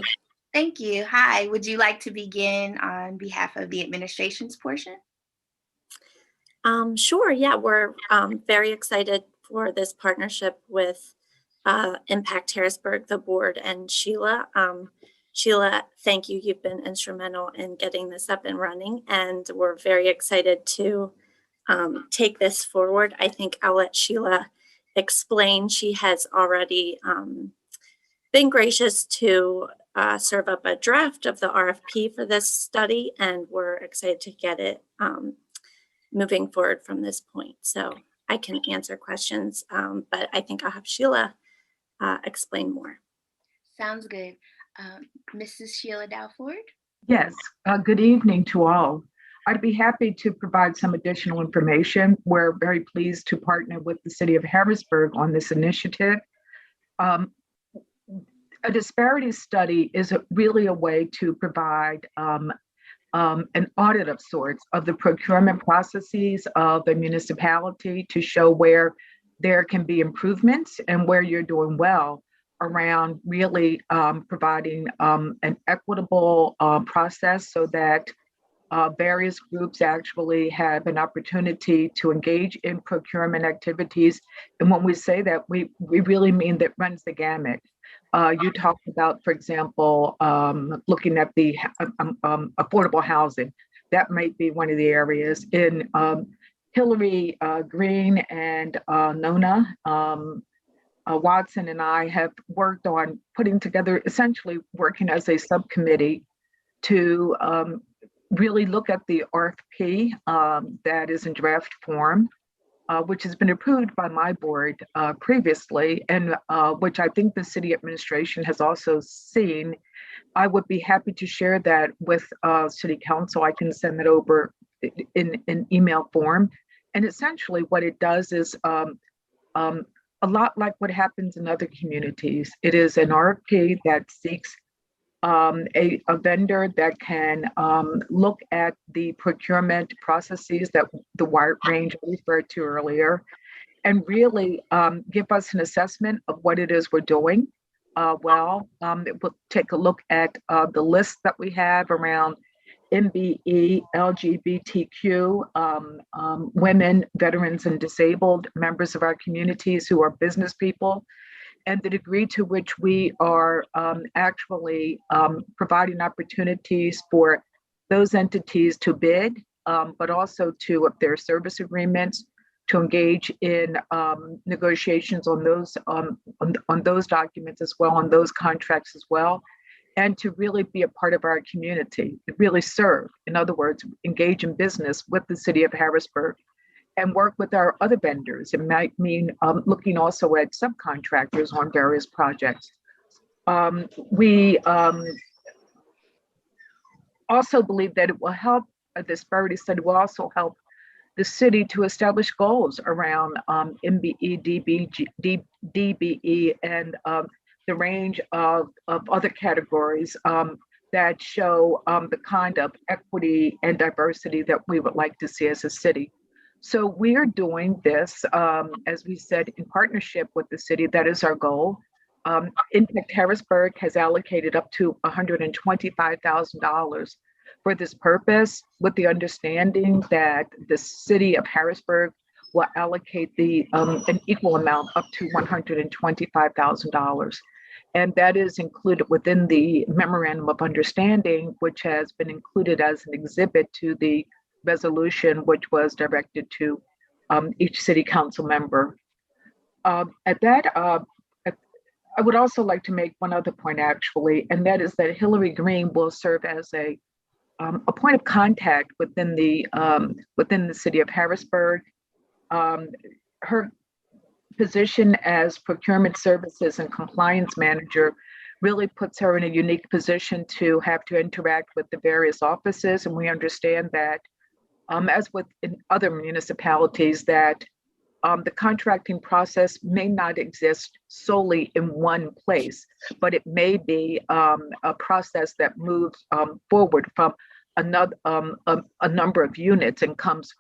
Thank you. Hi, would you like to begin on behalf of the administration's portion? Sure, yeah, we're very excited for this partnership with Impact Harrisburg, the board, and Sheila. Sheila, thank you. You've been instrumental in getting this up and running, and we're very excited to take this forward. I think I'll let Sheila explain. She has already been gracious to serve up a draft of the RFP for this study, and we're excited to get it moving forward from this point. So I can answer questions, but I think I'll have Sheila explain more. Sounds good. Mrs. Sheila Dow Ford? Yes, good evening to all. I'd be happy to provide some additional information. We're very pleased to partner with the city of Harrisburg on this initiative. A disparity study is really a way to provide an audit of sorts of the procurement processes of the municipality to show where there can be improvements and where you're doing well around really providing an equitable process so that various groups actually have an opportunity to engage in procurement activities. And when we say that, we really mean that runs the gamut. You talked about, for example, looking at the affordable housing. That might be one of the areas. In Hillary Green and Nona Watson and I have worked on putting together, essentially working as a subcommittee to really look at the RFP that is in draft form, which has been approved by my board previously, and which I think the city administration has also seen. I would be happy to share that with city council. I can send it over in email form. And essentially what it does is a lot like what happens in other communities. It is an RFP that seeks a vendor that can look at the procurement processes that the wide range I referred to earlier, and really give us an assessment of what it is we're doing well. We'll take a look at the list that we have around MBE, LGBTQ, women, veterans, and disabled members of our communities who are business people, and the degree to which we are actually providing opportunities for those entities to bid, but also to, if there are service agreements, to engage in negotiations on those documents as well, on those contracts as well, and to really be a part of our community, to really serve. In other words, engage in business with the city of Harrisburg and work with our other vendors. It might mean looking also at subcontractors on various projects. We also believe that it will help, a disparity study will also help the city to establish goals around MBE, DBE, and the range of other categories that show the kind of equity and diversity that we would like to see as a city. So we are doing this, as we said, in partnership with the city. That is our goal. Impact Harrisburg has allocated up to $125,000 for this purpose, with the understanding that the city of Harrisburg will allocate an equal amount up to $125,000. And that is included within the memorandum of understanding, which has been included as an exhibit to the resolution, which was directed to each city council member. At that, I would also like to make one other point, actually, and that is that Hillary Green will serve as a point of contact within the city of Harrisburg. Her position as procurement services and compliance manager really puts her in a unique position to have to interact with the various offices. And we understand that, as with in other municipalities, that the contracting process may not exist solely in one place, but it may be a process that moves forward from another a number of units and comes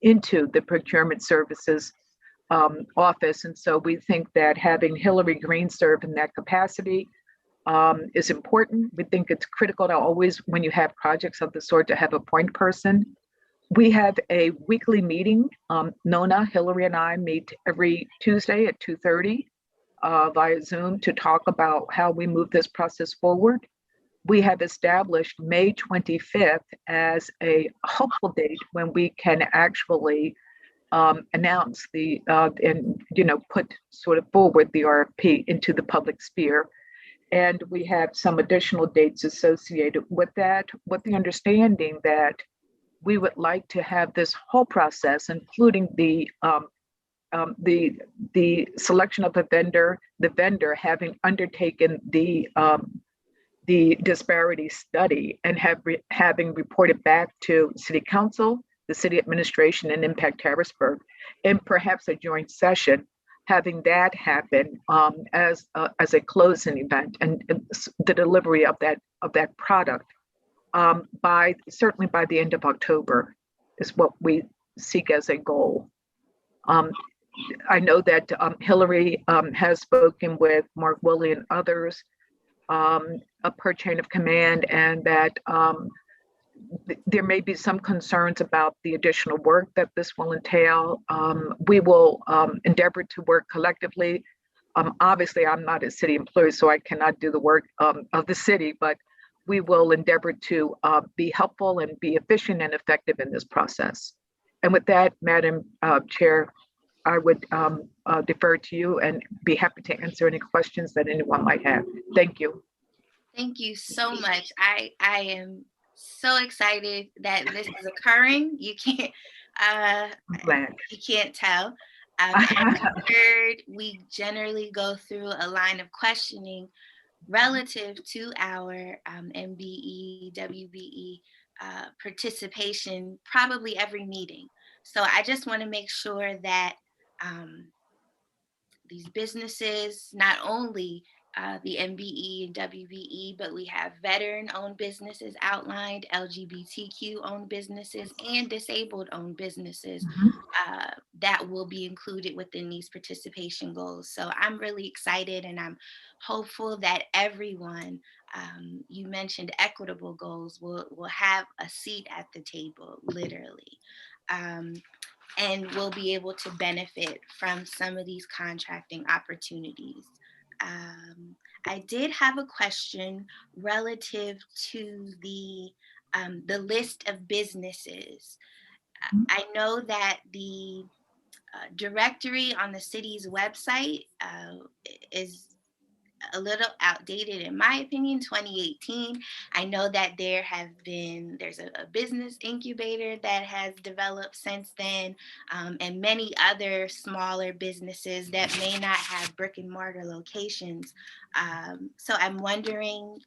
into the procurement services office. And so we think that having Hillary Green serve in that capacity is important. We think it's critical to always, when you have projects of the sort, to have a point person. We have a weekly meeting. Nona, Hillary, and I meet every Tuesday at 2:30 via Zoom to talk about how we move this process forward. We have established May 25th as a hopeful date when we can actually announce the and put sort of forward the RFP into the public sphere. And we have some additional dates associated with that, with the understanding that we would like to have this whole process, including the selection of a vendor, the vendor having undertaken the disparity study and having reported back to City Council, the City Administration, and Impact Harrisburg, and perhaps a joint session, having that happen as a closing event, and the delivery of that product certainly by the end of October is what we seek as a goal. I know that Hillary has spoken with Mark Woolley and others per chain of command, and that there may be some concerns about the additional work that this will entail. We will endeavor to work collectively. Obviously, I'm not a city employee, so I cannot do the work of the city, but we will endeavor to be helpful and be efficient and effective in this process. And with that, Madam Chair, I would defer to you and be happy to answer any questions that anyone might have. Thank you. Thank you so much. I am so excited that this is occurring. You can't you can't tell. Third, we generally go through a line of questioning relative to our MBE, WBE participation, probably every meeting. So I just want to make sure that these businesses, not only the MBE and WBE, but we have veteran-owned businesses outlined, LGBTQ-owned businesses, and disabled-owned businesses that will be included within these participation goals. So I'm really excited, and I'm hopeful that everyone, you mentioned equitable goals, will have a seat at the table, literally. And will be able to benefit from some of these contracting opportunities. I did have a question relative to the list of businesses. I know that the directory on the city's website is a little outdated, in my opinion. 2018. I know that there's a business incubator that has developed since then, and many other smaller businesses that may not have brick and mortar locations. So I'm wondering,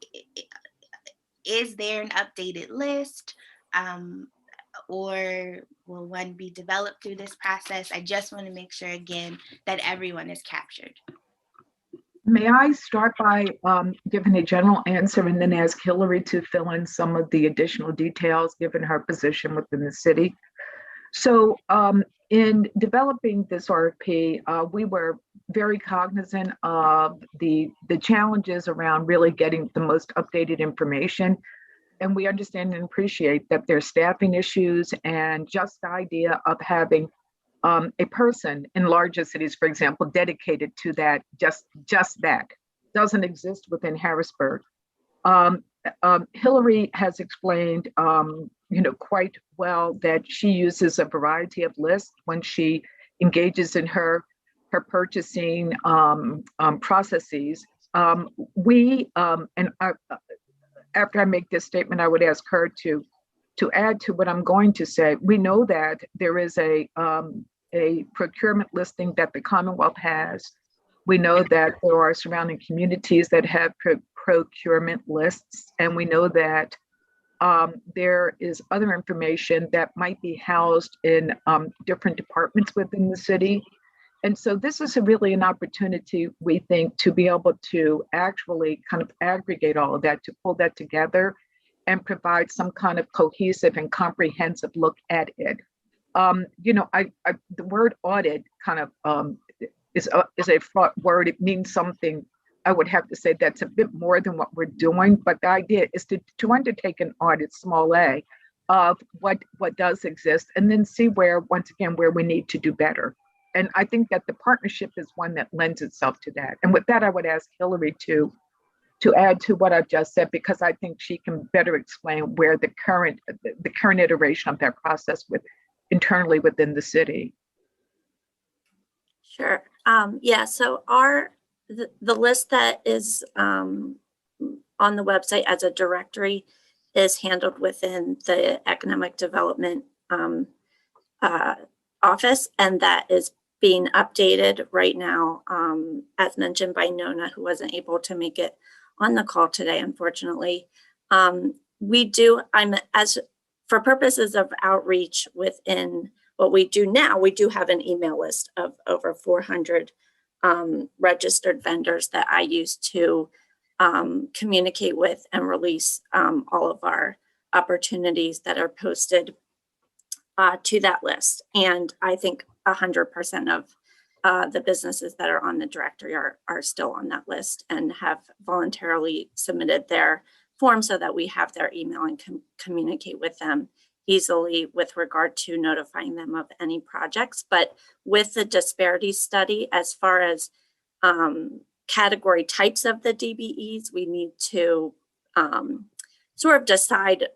is there an updated list, or will one be developed through this process? I just want to make sure, again, that everyone is captured. May I start by giving a general answer and then ask Hillary to fill in some of the additional details given her position within the city? So in developing this RFP, we were very cognizant of the challenges around really getting the most updated information. And we understand and appreciate that there's staffing issues, and just the idea of having a person in larger cities, for example, dedicated to that, just that, doesn't exist within Harrisburg. Hillary has explained, quite well that she uses a variety of lists when she engages in her purchasing processes. After I make this statement, I would ask her to add to what I'm going to say. We know that there is a procurement listing that the Commonwealth has. We know that there are surrounding communities that have procurement lists, and we know that there is other information that might be housed in different departments within the city. And so this is really an opportunity, we think, to be able to actually kind of aggregate all of that, to pull that together and provide some kind of cohesive and comprehensive look at it. The word audit kind of is a fraught word. It means something, I would have to say, that's a bit more than what we're doing. But the idea is to undertake an audit, small a, of what does exist, and then see where we need to do better. And I think that the partnership is one that lends itself to that. And with that, I would ask Hillary to add to what I've just said, because I think she can better explain where the current iteration of that process internally within the city. Sure. So the list that is on the website as a directory is handled within the economic development office, and that is being updated right now, as mentioned by Nona, who wasn't able to make it on the call today, unfortunately. For purposes of outreach within what we do now, we do have an email list of over 400 registered vendors that I use to communicate with and release all of our opportunities that are posted to that list. And I think 100% of the businesses that are on the directory are still on that list and have voluntarily submitted their form so that we have their email and can communicate with them easily with regard to notifying them of any projects. But with the disparity study, as far as category types of the DBEs, we need to sort of decide,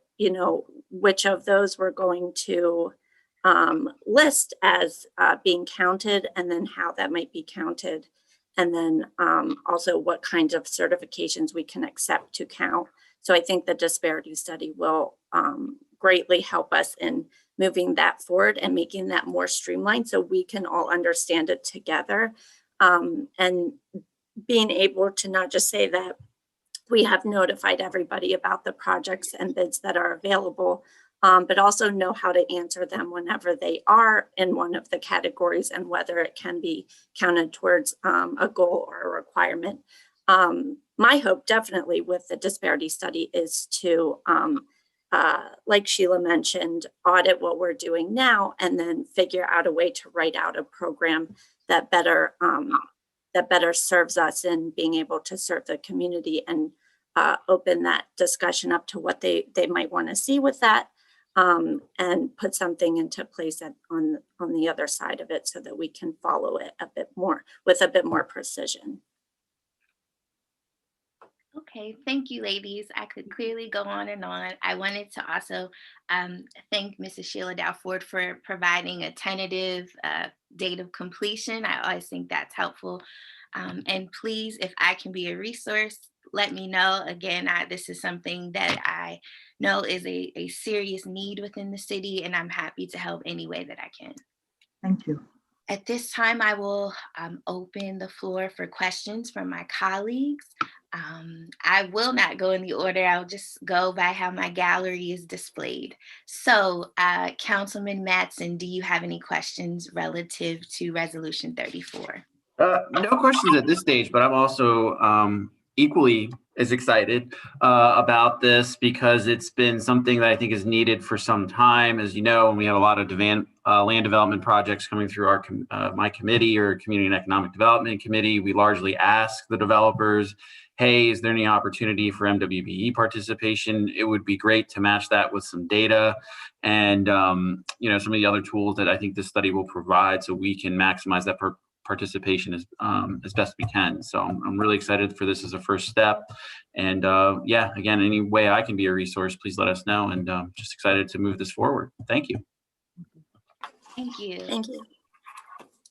which of those we're going to list as being counted, and then how that might be counted. And then also what kinds of certifications we can accept to count. So I think the disparity study will greatly help us in moving that forward and making that more streamlined so we can all understand it together, and being able to not just say that we have notified everybody about the projects and bids that are available, but also know how to answer them whenever they are in one of the categories and whether it can be counted towards a goal or a requirement. My hope definitely with the disparity study is to, like Sheila mentioned, audit what we're doing now and then figure out a way to write out a program that better serves us in being able to serve the community and open that discussion up to what they might want to see with that, and put something into place on the other side of it so that we can follow it with a bit more precision. Okay, thank you, ladies. I could clearly go on and on. I wanted to also thank Mrs. Sheila Dalford for providing a tentative date of completion. I always think that's helpful. And please, if I can be a resource, let me know. Again, this is something that I know is a serious need within the city, and I'm happy to help any way that I can. Thank you. At this time, I will open the floor for questions from my colleagues. I will not go in the order. I'll just go by how my gallery is displayed. So, Councilman Mattson, do you have any questions relative to Resolution 34? No questions at this stage, but I'm also equally as excited about this because it's been something that I think is needed for some time. As you know, and we have a lot of land development projects coming through our my committee, or Community and Economic Development Committee. We largely ask the developers, hey, is there any opportunity for MWBE participation? It would be great to match that with some data and some of the other tools that I think this study will provide, so we can maximize that participation as best we can. So I'm really excited for this as a first step. And yeah, again, any way I can be a resource, please let us know. And just excited to move this forward. Thank you. Thank you. Thank you.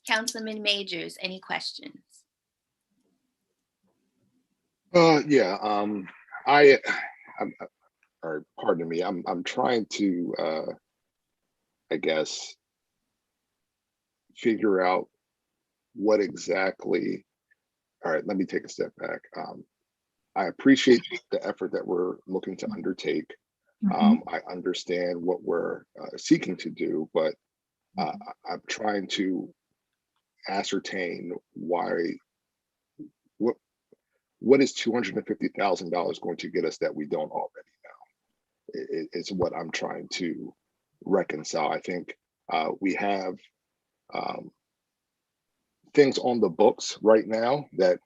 Councilman Majors, any questions? Yeah, or pardon me, I'm trying to, I guess, figure out what exactly, all right, let me take a step back. I appreciate the effort that we're looking to undertake. I understand what we're seeking to do, but I'm trying to ascertain why, what is $250,000 going to get us that we don't already know? It's what I'm trying to reconcile. I think we have things on the books right now that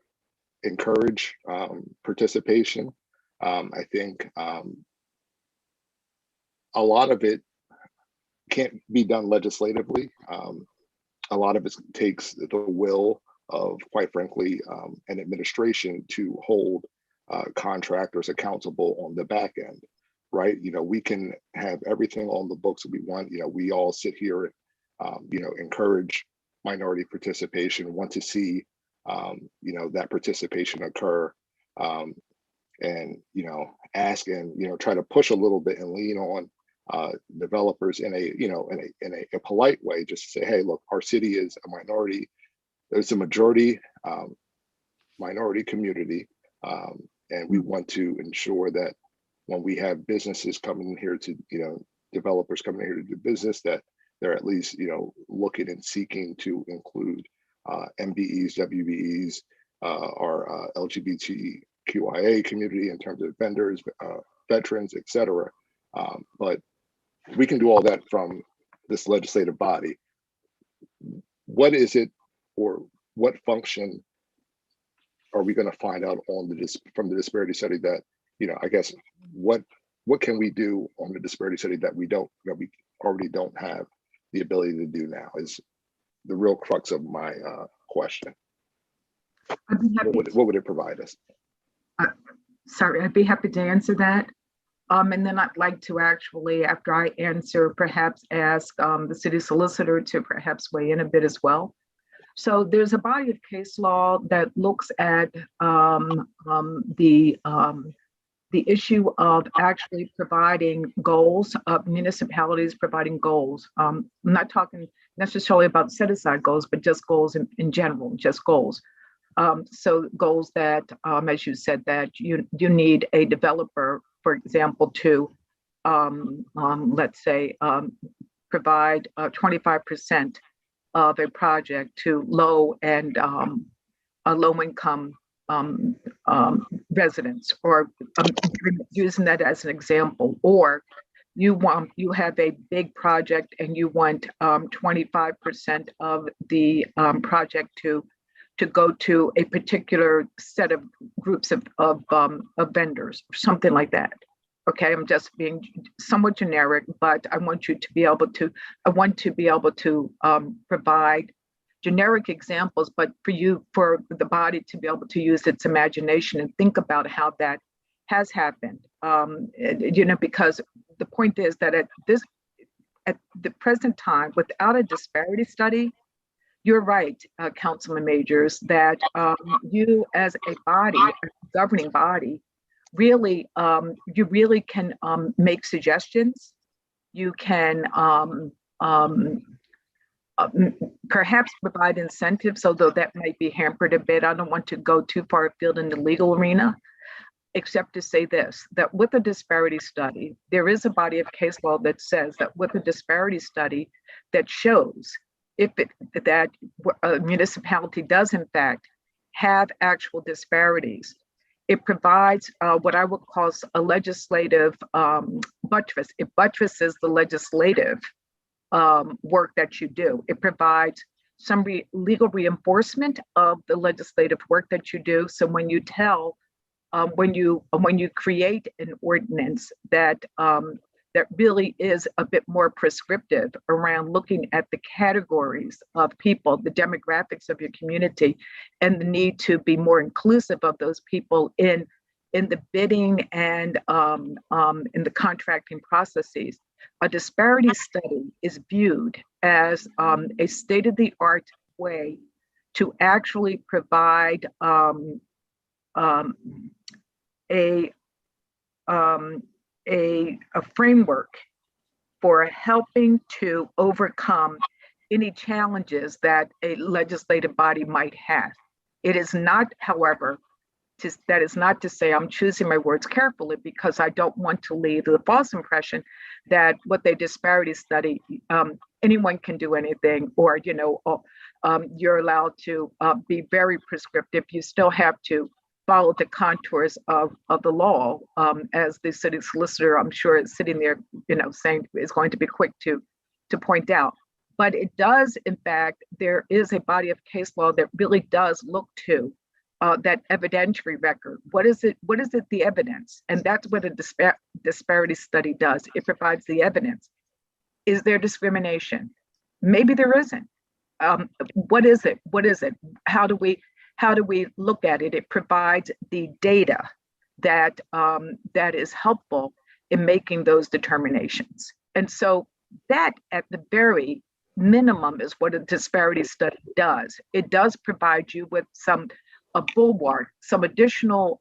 encourage participation. I think a lot of it can't be done legislatively. A lot of it takes the will of, quite frankly, an administration to hold contractors accountable on the back end, right? You know, we can have everything on the books that we want. You know, we all sit here and, you know, encourage minority participation, want to see, you know, that participation occur, and, you know, ask and, you know, try to push a little bit and lean on developers in a, you know, in a polite way, just to say, hey, look, our city is a minority. There's a majority minority community, and we want to ensure that when we have businesses coming in here to, you know, developers coming in here to do business, that they're at least, you know, looking and seeking to include MBEs, WBEs, our LGBTQIA community in terms of vendors, veterans, et cetera. But we can do all that from this legislative body. What is it, or what function are we going to find out on from the disparity study that, you know, I guess, what can we do on the disparity study that we already don't have the ability to do now, is the real crux of my question. What would it provide us? Sorry, I'd be happy to answer that. And then I'd like to actually, after I answer, perhaps ask the city solicitor to perhaps weigh in a bit as well. So there's a body of case law that looks at the issue of actually providing goals, of municipalities providing goals. I'm not talking necessarily about set aside goals, but just goals in general, just goals. So goals that, as you said, that you need a developer, for example, to, let's say, provide 25% of a project to low and low income residents, or using that as an example. Or you have a big project and you want 25% of the project to go to a particular set of groups of vendors, or something like that. Okay, I'm just being somewhat generic, but I want to be able to provide generic examples, but for the body to be able to use its imagination and think about how that has happened. You know, because the point is that at the present time, without a disparity study, you're right, Councilman Majors, that you as a body, a governing body, really, you really can make suggestions. You can perhaps provide incentives, although that might be hampered a bit. I don't want to go too far afield in the legal arena, except to say this, that with a disparity study, there is a body of case law that says that with a disparity study that shows that a municipality does in fact have actual disparities, it provides what I would call a legislative buttress. It buttresses the legislative work that you do. It provides some legal reinforcement of the legislative work that you do. So when you tell, when you create an ordinance that that really is a bit more prescriptive around looking at the categories of people, the demographics of your community, and the need to be more inclusive of those people in the bidding and in the contracting processes. A disparity study is viewed as a state-of-the-art way to actually provide a framework for helping to overcome any challenges that a legislative body might have. It is not, however, that is not to say, I'm choosing my words carefully because I don't want to leave the false impression that with a disparity study, anyone can do anything, or you're allowed to be very prescriptive. You still have to follow the contours of the law, as the city solicitor, I'm sure, is sitting there, saying is going to be quick to point out. But it does, in fact, there is a body of case law that really does look to that evidentiary record. What is it? The evidence, and that's what a disparity study does. It provides the evidence. Is there discrimination? Maybe there isn't. What is it? How do we look at it? It provides the data that is helpful in making those determinations. And so that, at the very minimum, is what a disparity study does. It does provide you with a bulwark, some additional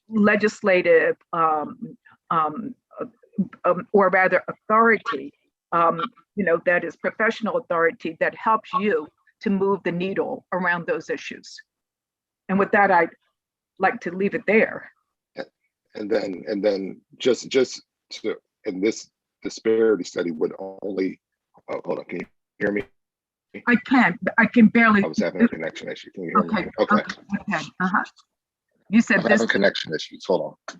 legislative or rather authority, that is professional authority that helps you to move the needle around those issues. And with that, I'd like to leave it there. And then just to, and this disparity study would only, hold on, can you hear me? I can barely. I was having a connection issue. Can you hear me? Okay. You said I'm this. having connection issues. Hold on.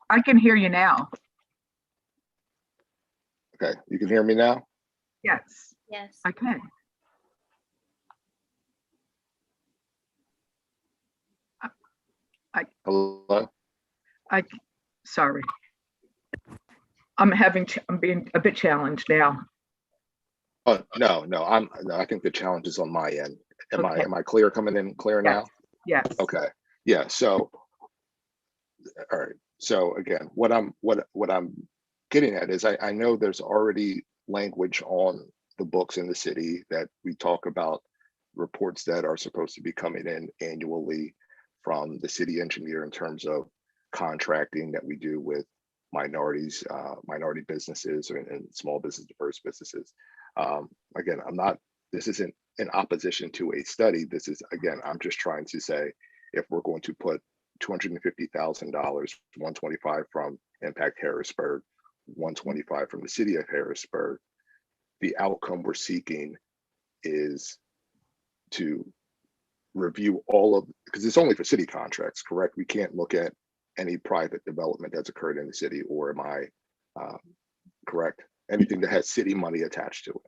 I can hear you now. Okay, you can hear me now? Yes. Yes. I can. Hello? Sorry. I'm being a bit challenged now. Oh, no, I think the challenge is on my end. Am I clear, coming in clear now? Yes. Okay. Yeah. So, all right. So again, what I'm getting at is I know there's already language on the books in the city that we talk about reports that are supposed to be coming in annually from the city engineer in terms of contracting that we do with minorities, minority businesses, and small business, diverse businesses. Again, this isn't in opposition to a study. This is, again, I'm just trying to say, if we're going to put $250,000, $125 from Impact Harrisburg, $125 from the city of Harrisburg, the outcome we're seeking is to review all of, because it's only for city contracts, correct? We can't look at any private development that's occurred in the city, or am I correct? Anything that has city money attached to it.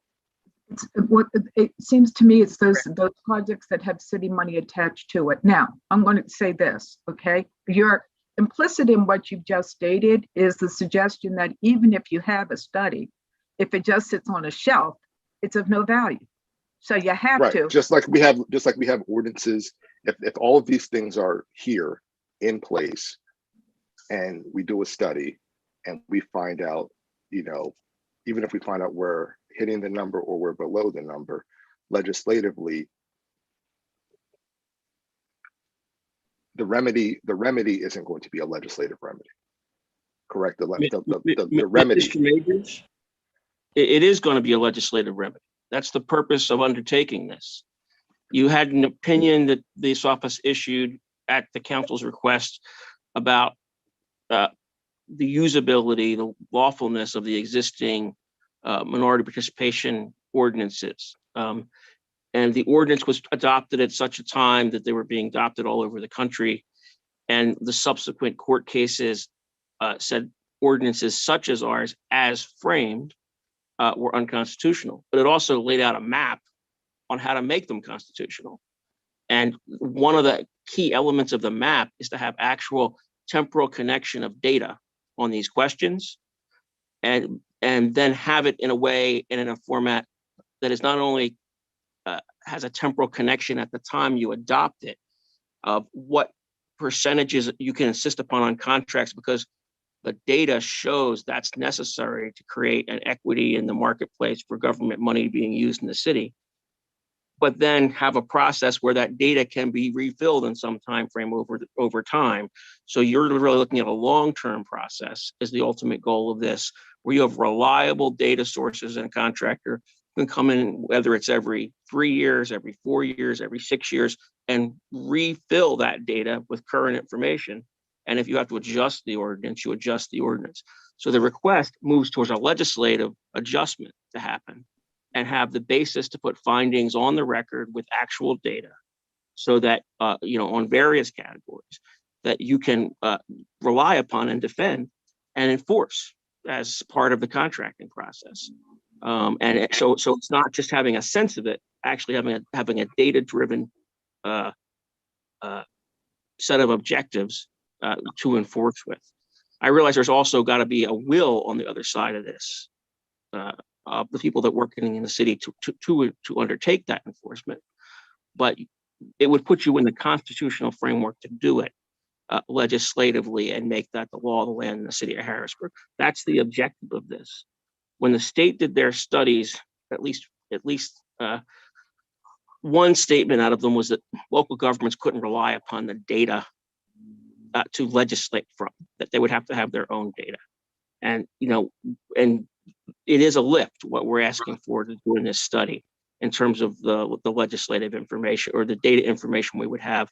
What it seems to me, it's those projects that have city money attached to it. Now, I'm going to say this, okay? You're implicit in what you've just stated is the suggestion that even if you have a study, if it just sits on a shelf, it's of no value. So you have to. Just like we have ordinances. If all of these things are here in place, and we do a study, and we find out, even if we find out we're hitting the number or we're below the number, legislatively, the remedy isn't going to be a legislative remedy, correct? The remedy. Mr. Majors, it is going to be a legislative remedy. That's the purpose of undertaking this. You had an opinion that this office issued at the council's request about the usability, the lawfulness of the existing minority participation ordinances. And the ordinance was adopted at such a time that they were being adopted all over the country. And the subsequent court cases said ordinances such as ours, as framed, were unconstitutional. But it also laid out a map on how to make them constitutional. And one of the key elements of the map is to have actual temporal connection of data on these questions, and then have it in a way and in a format that is not only has a temporal connection at the time you adopt it, of what percentages you can insist upon on contracts, because the data shows that's necessary to create an equity in the marketplace for government money being used in the city. But then have a process where that data can be refilled in some time frame over time. So you're really looking at a long-term process is the ultimate goal of this, where you have reliable data sources and a contractor can come in, whether it's every 3 years, every 4 years, every 6 years, and refill that data with current information. And if you have to adjust the ordinance, you adjust the ordinance. So the request moves towards a legislative adjustment to happen and have the basis to put findings on the record with actual data, so that, on various categories that you can rely upon and defend and enforce as part of the contracting process. So it's not just having a sense of it, actually having a data-driven set of objectives to enforce with. I realize there's also got to be a will on the other side of this, of the people that work in the city to undertake that enforcement, but it would put you in the constitutional framework to do it legislatively and make that the law of the land in the city of Harrisburg. That's the objective of this. When the state did their studies, at least one statement out of them was that local governments couldn't rely upon the data to legislate from, that they would have to have their own data. And, and it is a lift what we're asking for to do in this study in terms of the legislative information or the data information we would have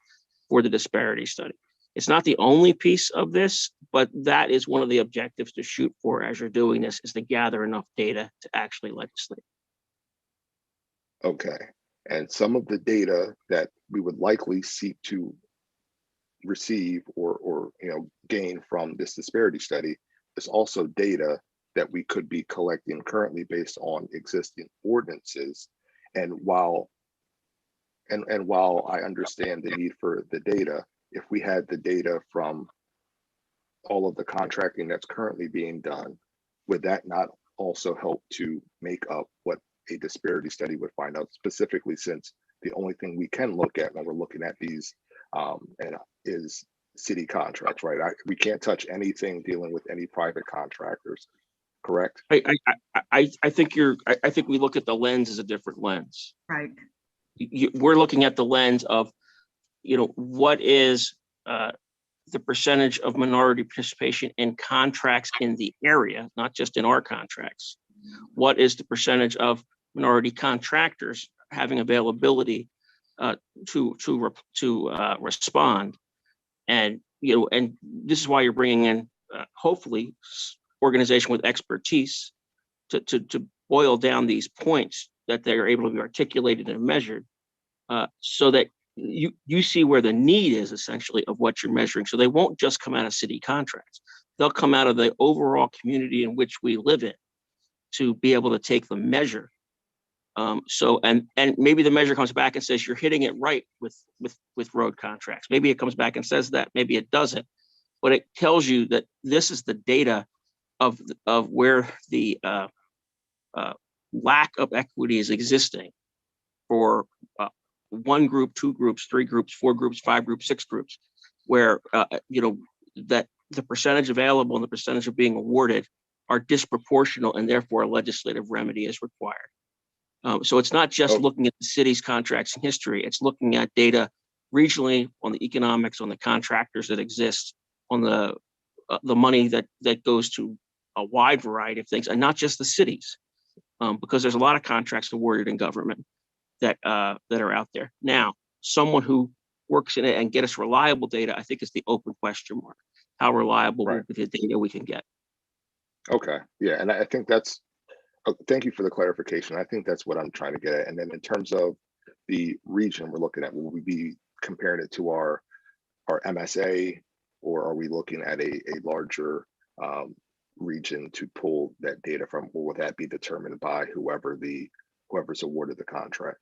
for the disparity study. It's not the only piece of this, but that is one of the objectives to shoot for as you're doing this, is to gather enough data to actually legislate. Okay. And some of the data that we would likely seek to receive or gain from this disparity study is also data that we could be collecting currently based on existing ordinances. And while I understand the need for the data, if we had the data from all of the contracting that's currently being done, would that not also help to make up what a disparity study would find out, specifically since the only thing we can look at when we're looking at these is city contracts, right? We can't touch anything dealing with any private contractors, correct? I think we look at the lens as a different lens. Right. We're looking at the lens of, what is the percentage of minority participation in contracts in the area, not just in our contracts. What is the percentage of minority contractors having availability to respond? And and this is why you're bringing in hopefully organization with expertise to boil down these points that they are able to be articulated and measured, so that you see where the need is essentially of what you're measuring. So they won't just come out of city contracts. They'll come out of the overall community in which we live in to be able to take the measure. And maybe the measure comes back and says you're hitting it right with road contracts. Maybe it comes back and says that, maybe it doesn't, but it tells you that this is the data of where the lack of equity is existing for one group, two groups, three groups, four groups, five groups, six groups, where that the percentage available and the percentage of being awarded are disproportional, and therefore a legislative remedy is required. So it's not just looking at the city's contracts in history, it's looking at data regionally on the economics, on the contractors that exist, on the money that goes to a wide variety of things, and not just the cities, because there's a lot of contracts awarded in government that are out there. Now, someone who works in it and get us reliable data, I think is the open question mark. How reliable will be the data we can get? Okay, yeah, and I think that's, thank you for the clarification. I think that's what I'm trying to get at. And then in terms of the region we're looking at, will we be comparing it to our MSA, or are we looking at a larger region to pull that data from, or will that be determined by whoever's awarded the contract?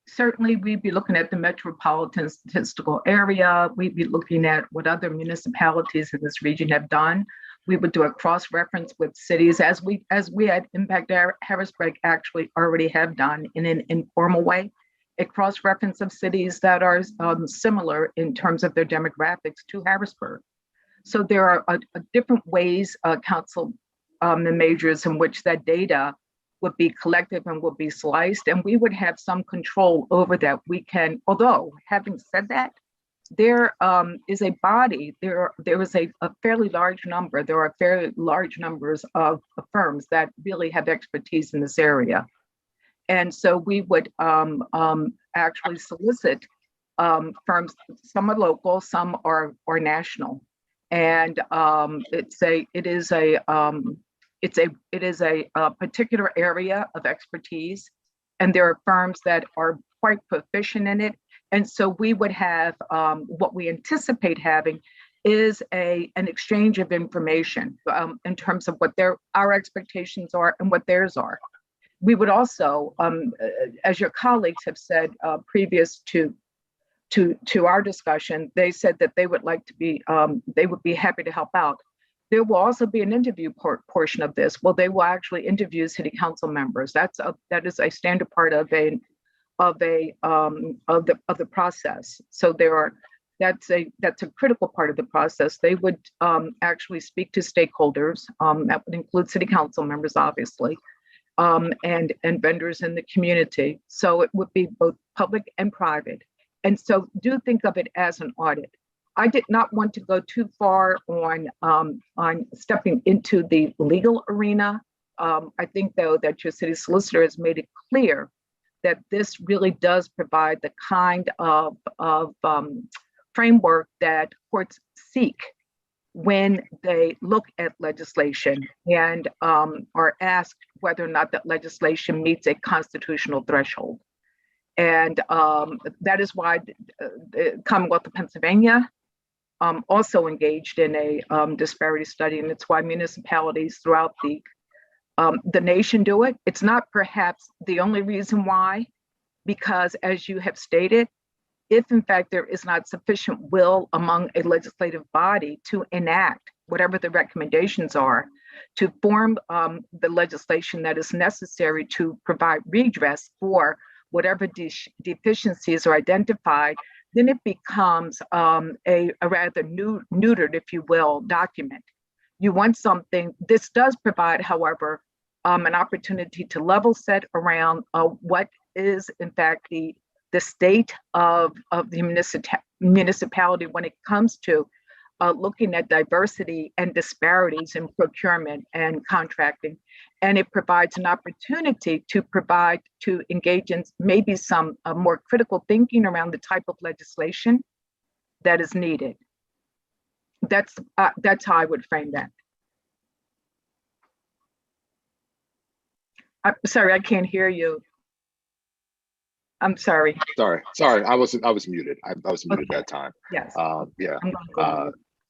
certainly we'd be looking at the metropolitan statistical area. We'd be looking at what other municipalities in this region have done. We would do a cross-reference with cities as we at Impact Harrisburg actually already have done in an informal way, a cross-reference of cities that are similar in terms of their demographics to Harrisburg. So there are different ways, council the majors, in which that data would be collected and would be sliced, and we would have some control over that. We can, although having said that, there is a body, there is a fairly large number, there are fairly large numbers of firms that really have expertise in this area. And so we would actually solicit firms, some are local, some are national. And it is a particular area of expertise, and there are firms that are quite proficient in it. And so we would have what we anticipate having is an exchange of information in terms of what our expectations are and what theirs are. We would also, as your colleagues have said previous to our discussion, they said that they would like to be, they would be happy to help out. There will also be an interview portion of this. Well, they will actually interview city council members. That is a standard part of the process. So that's a critical part of the process. They would actually speak to stakeholders. That would include city council members, obviously, and vendors in the community. So it would be both public and private. And so do think of it as an audit. I did not want to go too far on stepping into the legal arena. I think, though, that your city solicitor has made it clear that this really does provide the kind of framework that courts seek when they look at legislation and are asked whether or not that legislation meets a constitutional threshold. And that is why the Commonwealth of Pennsylvania also engaged in a disparity study, and it's why municipalities throughout the nation do it. It's not perhaps the only reason why, because as you have stated, if in fact there is not sufficient will among a legislative body to enact whatever the recommendations are, to form the legislation that is necessary to provide redress for whatever deficiencies are identified, then it becomes a rather neutered, if you will, document. You want something. This does provide, however, an opportunity to level set around what is in fact the state of the municipality when it comes to looking at diversity and disparities in procurement and contracting. And it provides an opportunity to engage in maybe some more critical thinking around the type of legislation that is needed. That's how I would frame that. I'm sorry, I can't hear you. I'm sorry. Sorry. I was muted. I was muted at that time. Yes.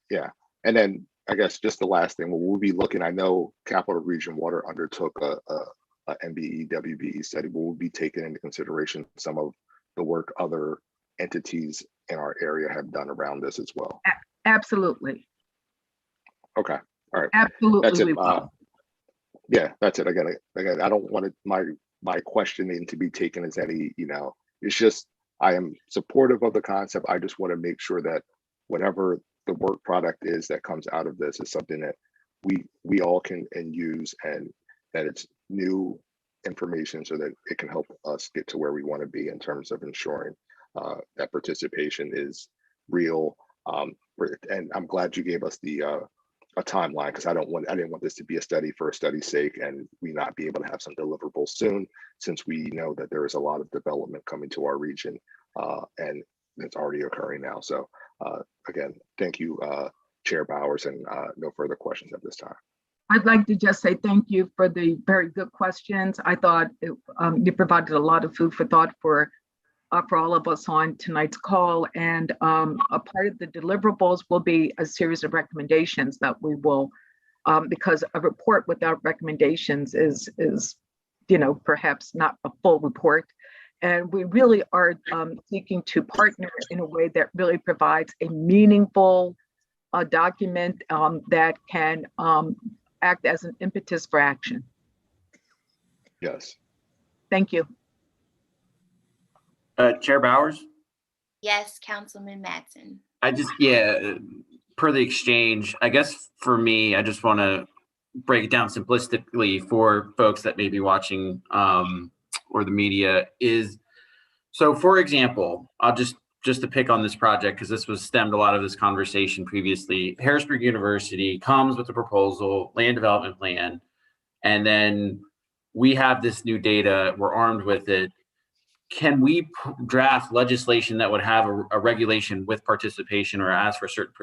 Yeah. And then I guess just the last thing, we'll be looking. I know Capital Region Water undertook a MBE WBE study. We'll be taking into consideration some of the work other entities in our area have done around this as well. Absolutely. Okay. All right. Absolutely. That's it. Yeah, that's it. Again, I don't want it, my questioning to be taken as any, it's just, I am supportive of the concept. I just want to make sure that whatever the work product is that comes out of this is something that we all can use, and that it's new information so that it can help us get to where we want to be in terms of ensuring that participation is real. And I'm glad you gave us a timeline, because I didn't want this to be a study for a study's sake and we not be able to have some deliverables soon, since we know that there is a lot of development coming to our region and it's already occurring now. So again, thank you, Chair Bowers, and no further questions at this time. I'd like to just say thank you for the very good questions. I thought you provided a lot of food for thought for all of us on tonight's call. And a part of the deliverables will be a series of recommendations that we will, because a report without recommendations is perhaps not a full report. And we really are seeking to partner in a way that really provides a meaningful document that can act as an impetus for action. Yes. Thank you. Chair Bowers? Yes, Councilman Mattson. Per the exchange, I guess for me, I just want to break it down simplistically for folks that may be watching or the media is, so for example, I'll just to pick on this project, because this was stemmed a lot of this conversation previously. Harrisburg University comes with a proposal, land development plan, and then we have this new data, we're armed with it. Can we draft legislation that would have a regulation with participation or ask for a certain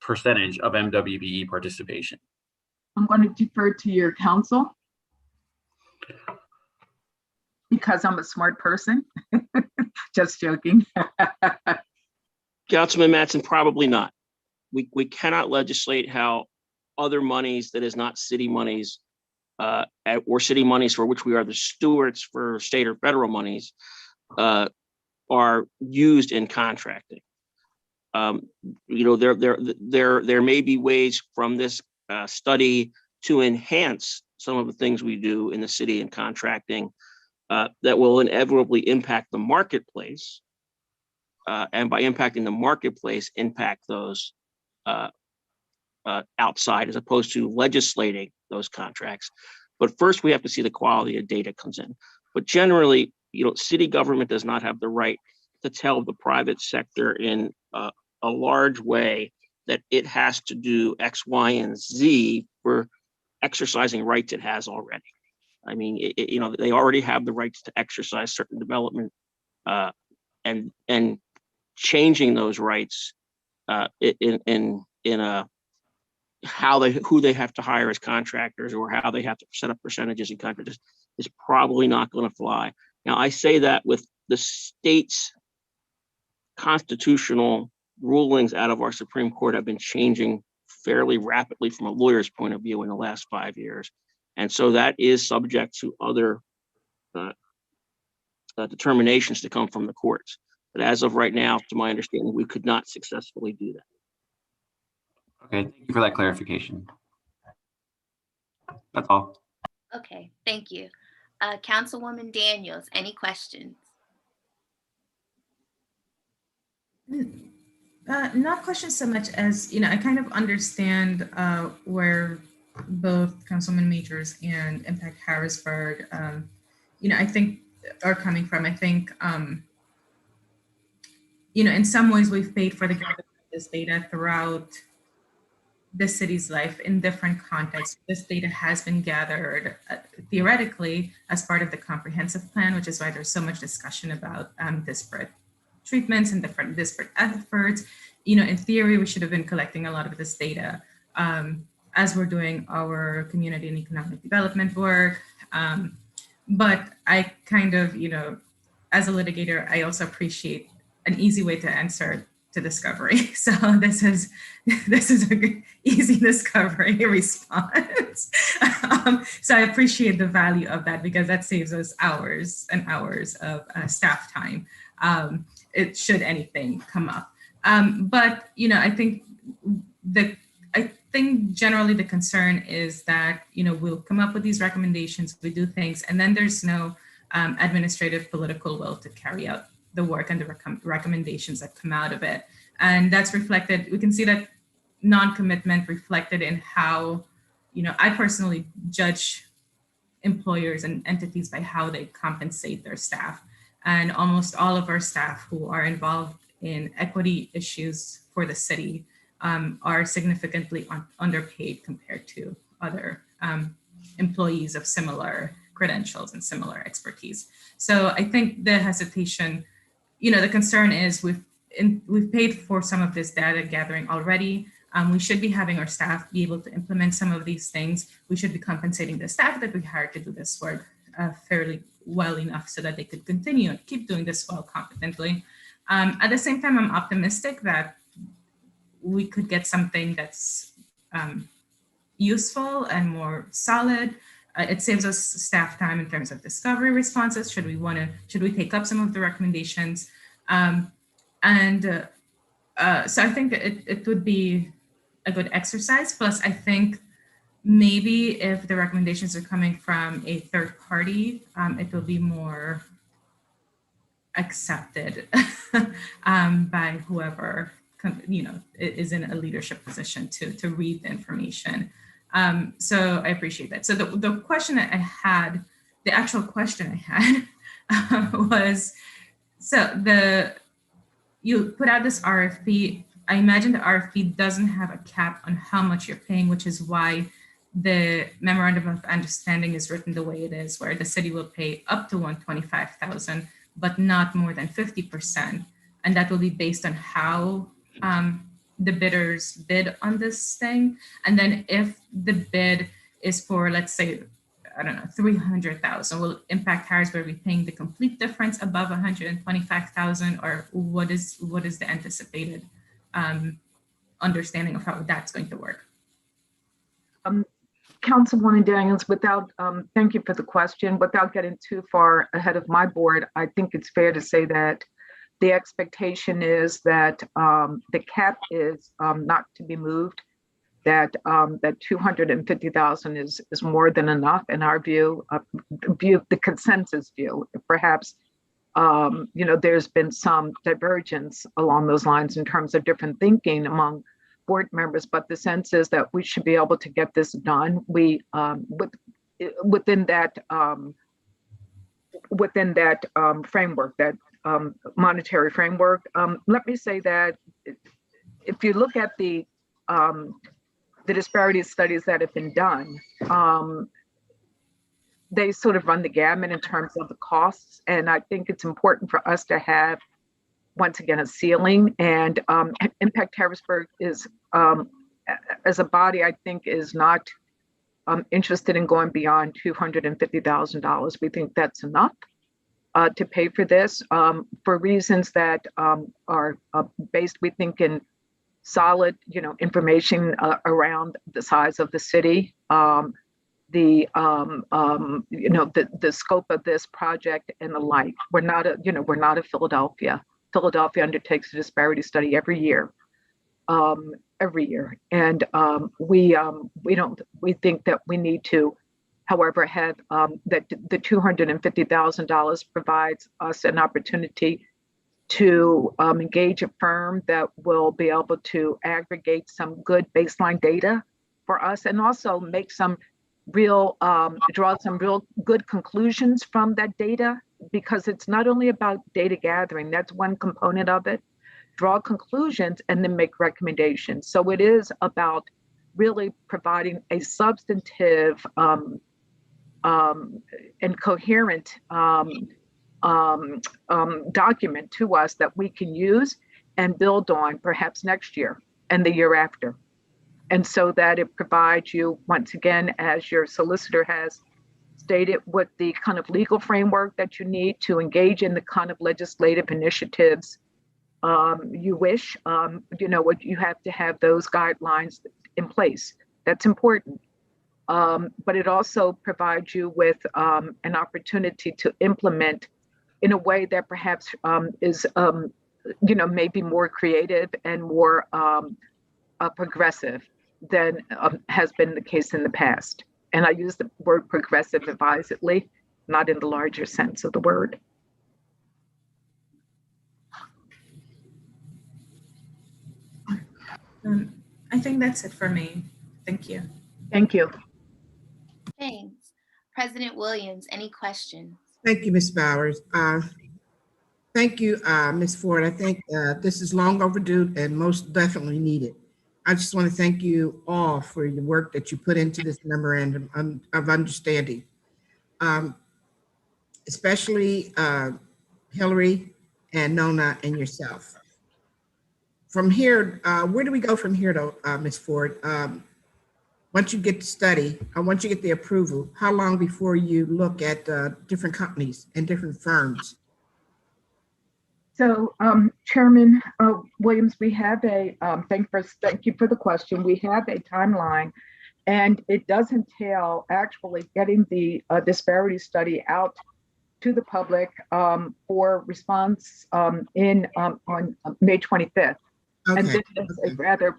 percentage of MWBE participation? I'm going to defer to your counsel because I'm a smart person. Just joking. Councilman Mattson, probably not. We cannot legislate how other monies that is not city monies or city monies for which we are the stewards for state or federal monies are used in contracting. There may be ways from this study to enhance some of the things we do in the city in contracting that will inevitably impact the marketplace, and by impacting the marketplace, impact those outside, as opposed to legislating those contracts. But first, we have to see the quality of data comes in. But generally, city government does not have the right to tell the private sector in a large way that it has to do X, Y, and Z for exercising rights it has already. I mean, they already have the rights to exercise certain development, and changing those rights in a who they have to hire as contractors or how they have to set up percentages in contractors is probably not going to fly. Now, I say that with the state's constitutional rulings out of our Supreme Court have been changing fairly rapidly from a lawyer's point of view in the last 5 years. And so that is subject to other determinations to come from the courts. But as of right now, to my understanding, we could not successfully do that. Okay, thank you for that clarification. That's all. Okay, thank you. Councilwoman Daniels, any questions? Not questions so much as, I kind of understand where both Councilman Majors and Impact Harrisburg, I think are coming from. I think, in some ways we've paid for the gathering of this data throughout the city's life in different contexts. This data has been gathered theoretically as part of the comprehensive plan, which is why there's so much discussion about disparate treatments and different disparate efforts. In theory, we should have been collecting a lot of this data as we're doing our community and economic development work. But I kind of, as a litigator, I also appreciate an easy way to answer to discovery. So this is a good, easy discovery response. So I appreciate the value of that because that saves us hours and hours of staff time. It should anything come up. But I think generally the concern is that we'll come up with these recommendations, we do things, and then there's no administrative political will to carry out the work and the recommendations that come out of it. And that's reflected, we can see that non-commitment reflected in how, I personally judge employers and entities by how they compensate their staff. And almost all of our staff who are involved in equity issues for the city are significantly underpaid compared to other employees of similar credentials and similar expertise. So I think the hesitation, the concern is we've paid for some of this data gathering already. We should be having our staff be able to implement some of these things. We should be compensating the staff that we hired to do this work fairly well enough so that they could continue and keep doing this well competently. At the same time, I'm optimistic that we could get something that's useful and more solid. it saves us staff time in terms of discovery responses. Should we take up some of the recommendations? So I think it would be a good exercise. Plus, I think maybe if the recommendations are coming from a third party, it will be more accepted by whoever is in a leadership position to read the information. So I appreciate that. So the question that I had, the actual question I had was, so you put out this RFP. I imagine the RFP doesn't have a cap on how much you're paying, which is why the memorandum of understanding is written the way it is, where the city will pay up to $125,000, but not more than 50%. And that will be based on how the bidders bid on this thing. And then if the bid is for, let's say, I don't know, 300,000, will Impact Harrisburg be paying the complete difference above 125,000, or what is the anticipated understanding of how that's going to work? Councilwoman Daniels, thank you for the question. Without getting too far ahead of my board, I think it's fair to say that the expectation is that the cap is not to be moved, that 250,000 is more than enough in our view, the consensus view. Perhaps there's been some divergence along those lines in terms of different thinking among board members, but the sense is that we should be able to get this done. We within that framework, that monetary framework. Let me say that if you look at the disparity studies that have been done, they sort of run the gamut in terms of the costs, and I think it's important for us to have, once again, a ceiling. And Impact Harrisburg is, as a body, I think is not interested in going beyond $250,000. We think that's enough to pay for this for reasons that are based, we think, in solid, information around the size of the city, the scope of this project and the like. We're not a Philadelphia. Philadelphia undertakes a disparity study every year. And we think that we need to, however, have that the $250,000 provides us an opportunity to engage a firm that will be able to aggregate some good baseline data for us, and also make some real, draw some real good conclusions from that data, because it's not only about data gathering, that's one component of it. Draw conclusions and then make recommendations. So it is about really providing a substantive and coherent document to us that we can use and build on perhaps next year and the year after. And so that it provides you, once again, as your solicitor has stated, with the kind of legal framework that you need to engage in the kind of legislative initiatives you wish. What you have to have those guidelines in place. That's important. But it also provides you with an opportunity to implement in a way that perhaps is, maybe more creative and more progressive than has been the case in the past. And I use the word progressive advisedly, not in the larger sense of the word. I think that's it for me. Thank you. Thank you. Thanks. President Williams, any questions? Thank you, Ms. Bowers. Thank you, Ms. Ford. I think this is long overdue and most definitely needed. I just want to thank you all for the work that you put into this memorandum of understanding, especially Hillary and Nona and yourself. From here, where do we go from here, though, Ms. Ford? Once you get the study, once you get the approval, how long before you look at different companies and different firms? So, Chairman Williams, we have a, thank you for the question. We have a timeline And it does entail actually getting the disparity study out to the public for response on May 25th. Okay. And this is a rather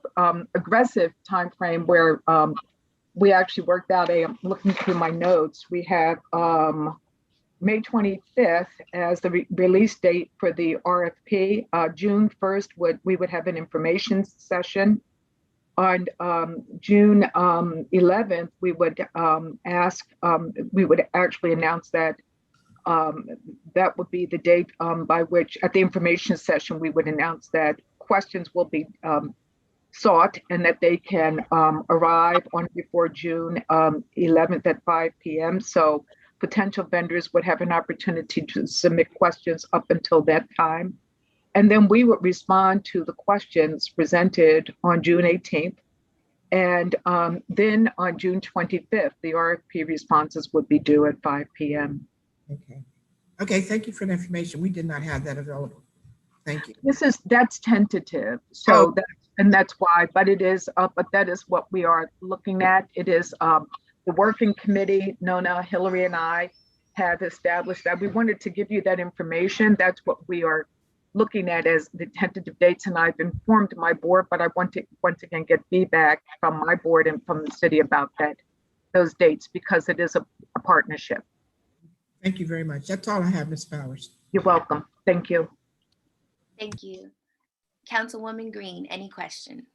aggressive time frame where we actually worked out I'm looking through my notes, we have May 25th as the release date for the RFP. June 1st, we would have an information session. On June 11th, we would we would actually announce that that would be the date by which, at the information session, we would announce that questions will be sought and that they can arrive on before June 11th at 5 p.m. So potential vendors would have an opportunity to submit questions up until that time. And then we would respond to the questions presented on June 18th. And then on June 25th, the RFP responses would be due at 5 p.m. Okay. Okay, thank you for the information. We did not have that available. Thank you. That's tentative. So that's why, but it is, but that is what we are looking at. It is the working committee, Nona, Hillary, and I have established that. We wanted to give you that information. That's what we are looking at as the tentative dates, and I've informed my board, but I want to once again get feedback from my board and from the city about those dates, because it is a partnership. Thank you very much. That's all I have, Ms. Bowers. You're welcome. Thank you. Thank you. Councilwoman Green, any questions?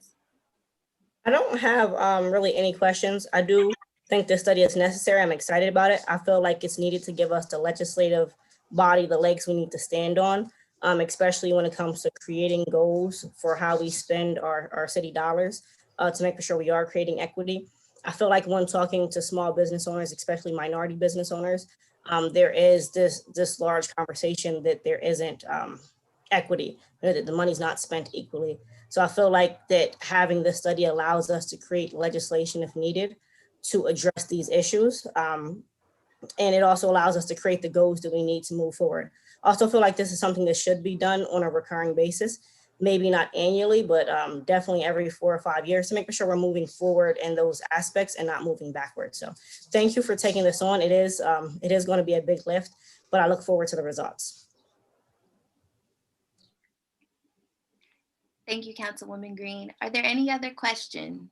I don't have really any questions. I do think this study is necessary. I'm excited about it. I feel like it's needed to give us the legislative body the legs we need to stand on. Especially when it comes to creating goals for how we spend our city dollars to make sure we are creating equity. I feel like when talking to small business owners, especially minority business owners, there is this large conversation that there isn't equity, that the money's not spent equally. So I feel like that having this study allows us to create legislation if needed to address these issues. And it also allows us to create the goals that we need to move forward. I also feel like this is something that should be done on a recurring basis, maybe not annually, but definitely every 4 or 5 years to make sure we're moving forward in those aspects and not moving backwards. So thank you for taking this on. It is going to be a big lift, but I look forward to the results. Thank you, Councilwoman Green. Are there any other questions?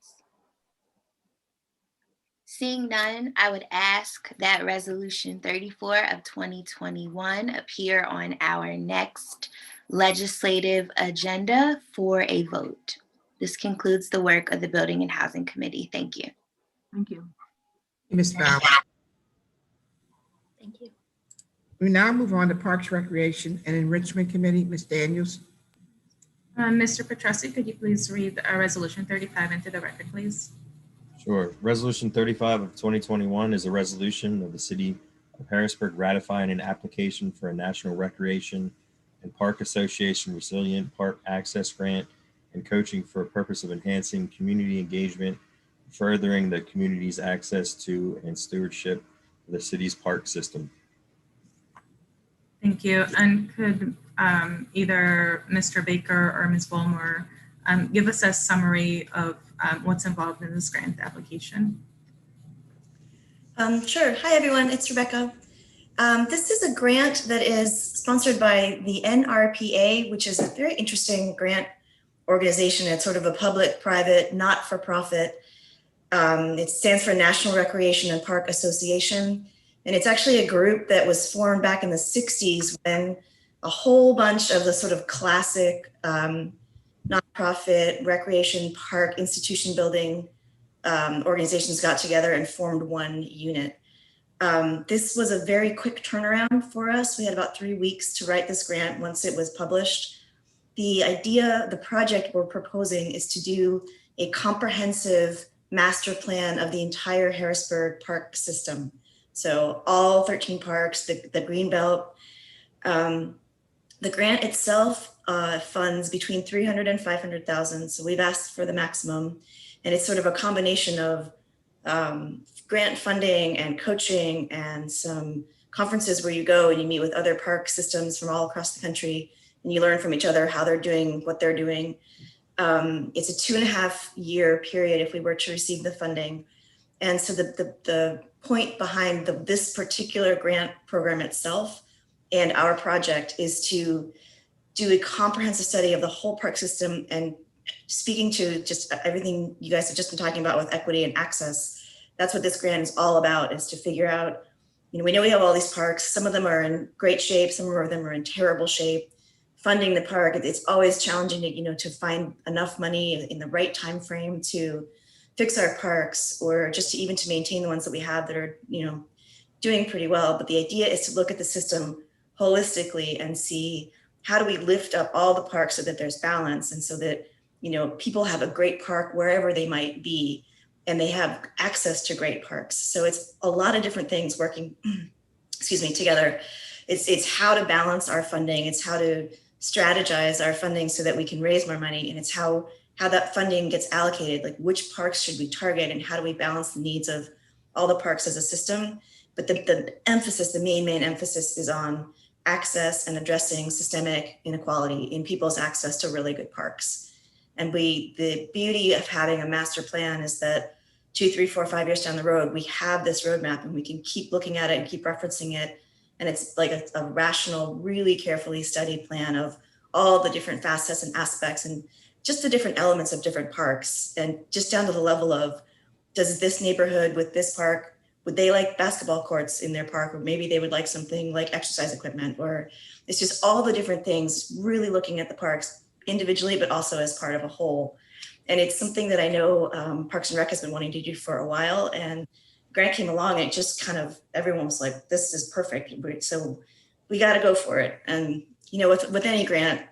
Seeing none, I would ask that Resolution 34 of 2021 appear on our next legislative agenda for a vote. This concludes the work of the Building and Housing Committee. Thank you. Thank you. Ms. Bowers. Thank you. We now move on to Parks, Recreation, and Enrichment Committee. Ms. Daniels. Mr. Petrossi, could you please read Resolution 35 into the record, please? Sure. Resolution 35 of 2021 is a resolution of the City of Harrisburg ratifying an application for a National Recreation and Park Association Resilient Park Access Grant and coaching for a purpose of enhancing community engagement, furthering the community's access to and stewardship of the city's park system. Thank you. And could either Mr. Baker or Ms. Bowler give us a summary of what's involved in this grant application? Sure. Hi, everyone. It's Rebecca. This is a grant that is sponsored by the NRPA, which is a very interesting grant organization. It's sort of a public-private, not-for-profit. It stands for National Recreation and Park Association. And it's actually a group that was formed back in the 60s when a whole bunch of the sort of classic nonprofit recreation park institution building organizations got together and formed one unit. This was a very quick turnaround for us. We had about 3 weeks to write this grant once it was published. The idea, the project we're proposing is to do a comprehensive master plan of the entire Harrisburg park system. So all 13 parks, the green belt. The grant itself funds between $300,000 and $500,000. So we've asked for the maximum, and it's sort of a combination of grant funding and coaching and some conferences where you go and you meet with other park systems from all across the country and you learn from each other how they're doing, what they're doing. It's a 2.5 year period if we were to receive the funding. And so the point behind this particular grant program itself and our project is to do a comprehensive study of the whole park system. And speaking to just everything you guys have just been talking about with equity and access, that's what this grant is all about, is to figure out, we know we have all these parks. Some of them are in great shape. Some of them are in terrible shape. Funding the park, it's always challenging to find enough money in the right time frame to fix our parks, or just to maintain the ones that we have that are, doing pretty well. But the idea is to look at the system holistically and see, how do we lift up all the parks so that there's balance, and so that, people have a great park wherever they might be, and they have access to great parks. So it's a lot of different things working, together. It's how to balance our funding. It's how to strategize our funding so that we can raise more money. And it's how that funding gets allocated, like which parks should we target, and how do we balance the needs of all the parks as a system. But the emphasis, the main emphasis, is on access and addressing systemic inequality in people's access to really good parks. And the beauty of having a master plan is that 2, 3, 4, 5 years down the road, we have this roadmap and we can keep looking at it and keep referencing it. And it's like a rational, really carefully studied plan of all the different facets and aspects and just the different elements of different parks. And just down to the level of, does this neighborhood with this park, would they like basketball courts in their park? Or maybe they would like something like exercise equipment, or it's just all the different things, really looking at the parks individually, but also as part of a whole. And it's something that I know Parks and Rec has been wanting to do for a while. And grant came along and it just kind of, everyone was like, this is perfect. So we got to go for it. And, with any grant,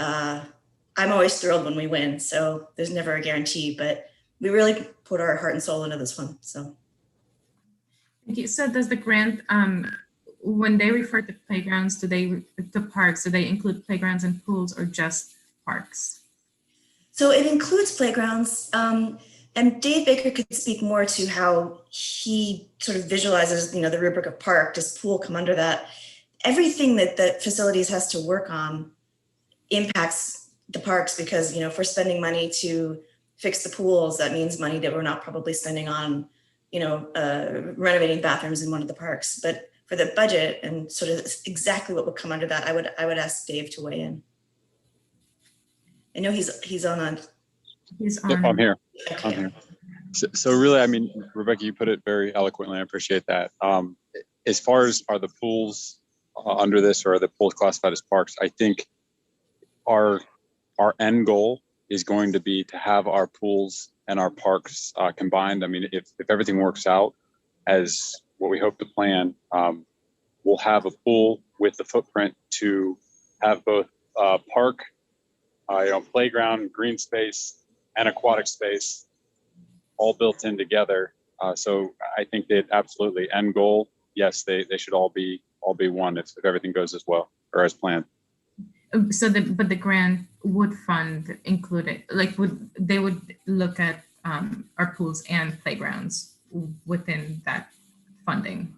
I'm always thrilled when we win. So there's never a guarantee, but we really put our heart and soul into this one. So. Thank you. So does the grant, when they refer to playgrounds, to parks, do they include playgrounds and pools, or just parks? So it includes playgrounds. And Dave Baker could speak more to how he sort of visualizes, the rubric of park. Does pool come under that? Everything that facilities has to work on impacts the parks, because, if we're spending money to fix the pools, that means money that we're not probably spending on, renovating bathrooms in one of the parks. But for the budget and sort of exactly what would come under that, I would ask Dave to weigh in. I know he's on. Yep, I'm here. Okay. I'm here. So really, I mean, Rebecca, you put it very eloquently. I appreciate that. As far as are the pools under this, or are the pools classified as parks, I think our end goal is going to be to have our pools and our parks combined. I mean, if everything works out as what we hope to plan, we'll have a pool with the footprint to have both park, playground, green space, and aquatic space all built in together. So I think that absolutely end goal, yes, they should all be one if everything goes as well or as planned. So but the grant would fund included, like they would look at our pools and playgrounds within that funding?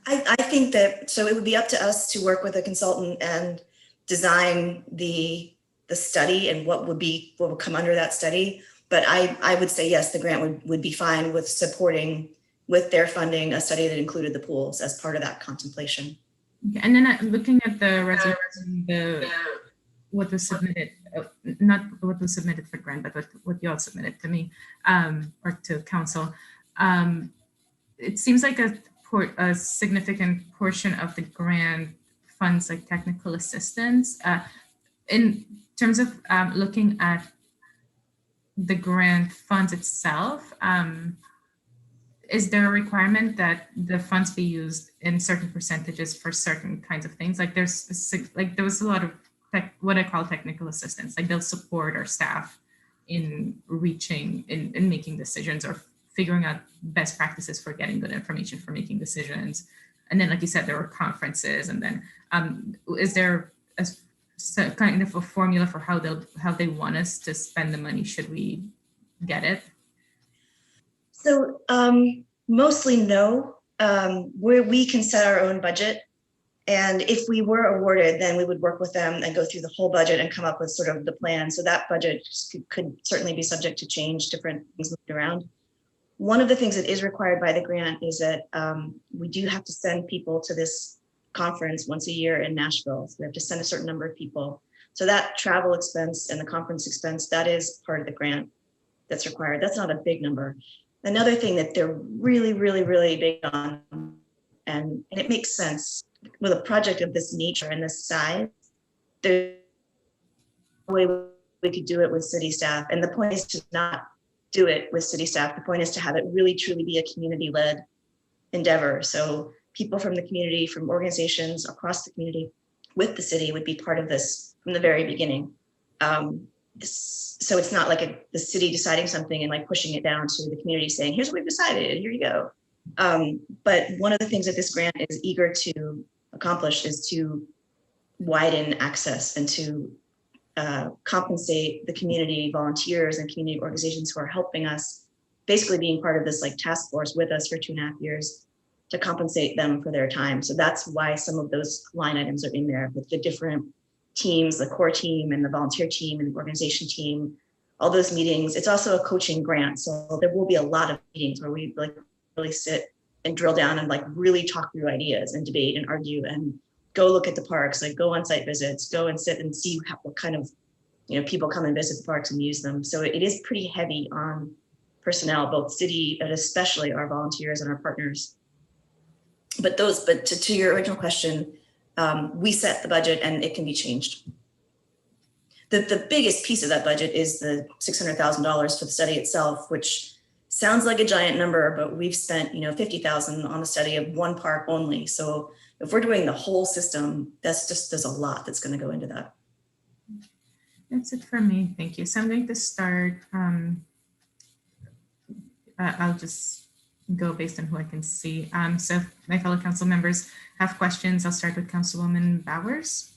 I think that, so it would be up to us to work with a consultant and design the study and what would come under that study. But I would say, yes, the grant would be fine with supporting, with their funding, a study that included the pools as part of that contemplation. Okay. And then looking at the resolution, what was submitted, not what was submitted for grant, but what you all submitted to me or to council, it seems like a significant portion of the grant funds like technical assistance. In terms of looking at the grant funds itself, is there a requirement that the funds be used in certain percentages for certain kinds of things? Like there was a lot of what I call technical assistance, like they'll support our staff in making decisions or figuring out best practices for getting good information for making decisions. And then, like you said, there were conferences. And then is there a kind of a formula for how they want us to spend the money should we get it? So mostly no. We can set our own budget And if we were awarded, then we would work with them and go through the whole budget and come up with sort of the plan. So that budget could certainly be subject to change, different things moved around. One of the things that is required by the grant is that we do have to send people to this conference once a year in Nashville. So we have to send a certain number of people. So that travel expense and the conference expense, that is part of the grant that's required. That's not a big number. Another thing that they're really, really, really big on, and it makes sense with a project of this nature and this size, there's no way we could do it with city staff. And the point is to not do it with city staff. The point is to have it really, truly be a community-led endeavor. So people from the community, from organizations across the community with the city would be part of this from the very beginning. So it's not like the city deciding something and like pushing it down to the community saying, here's what we've decided, here you go. But one of the things that this grant is eager to accomplish is to widen access and to compensate the community volunteers and community organizations who are helping us, basically being part of this like task force with us for 2.5 years, to compensate them for their time. So that's why some of those line items are in there with the different teams, the core team and the volunteer team and the organization team, all those meetings. It's also a coaching grant. So there will be a lot of meetings where we like really sit and drill down and like really talk through ideas and debate and argue and go look at the parks, like go on site visits, go and sit and see what kind of, people come and visit the parks and use them. So it is pretty heavy on personnel, both city and especially our volunteers and our partners. But to your original question, we set the budget and it can be changed. The biggest piece of that budget is the $600,000 for the study itself, which sounds like a giant number, but we've spent $50,000 on the study of one park only. So if we're doing the whole system, there's a lot that's going to go into that. That's it for me. Thank you. So I'm going to start. I'll just go based on who I can see. So if my fellow council members have questions, I'll start with Councilwoman Bowers.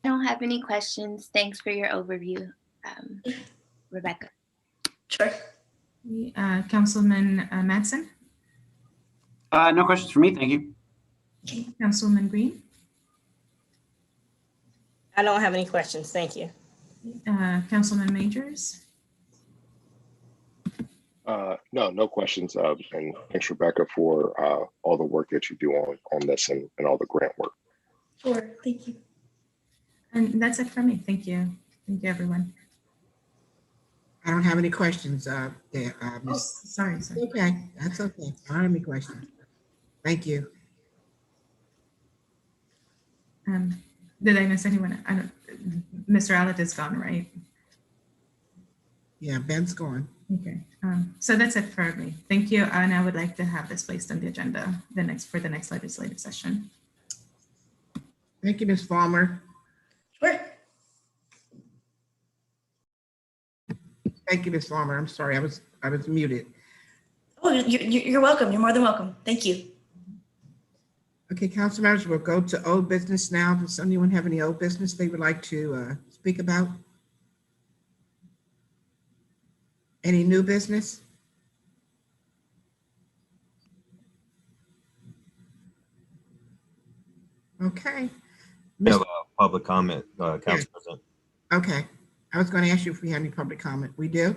I don't have any questions. Thanks for your overview, Rebecca. Sure. Councilman Madsen. No questions for me. Thank you. Councilwoman Green. I don't have any questions. Thank you. Councilman Majors. No questions. And thanks, Rebecca, for all the work that you do on this and all the grant work. Sure, thank you. And that's it for me. Thank you. Thank you, everyone. I don't have any questions. Sorry. Okay, that's okay. I don't have any questions. Thank you. Did I miss anyone? Mr. Allett is gone, right? Yeah, Ben's gone. Okay. So that's it for me. Thank you. And I would like to have this placed on the agenda for the next legislative session. Thank you, Ms. Farmer. Sure. Thank you, Ms. Farmer. I'm sorry, I was muted. Oh, you're welcome. You're more than welcome. Thank you. Okay, council members, we'll go to old business now. Does anyone have any old business they would like to speak about? Any new business? Okay. We have a public comment, Council President. Okay. I was going to ask you if we had any public comment. We do?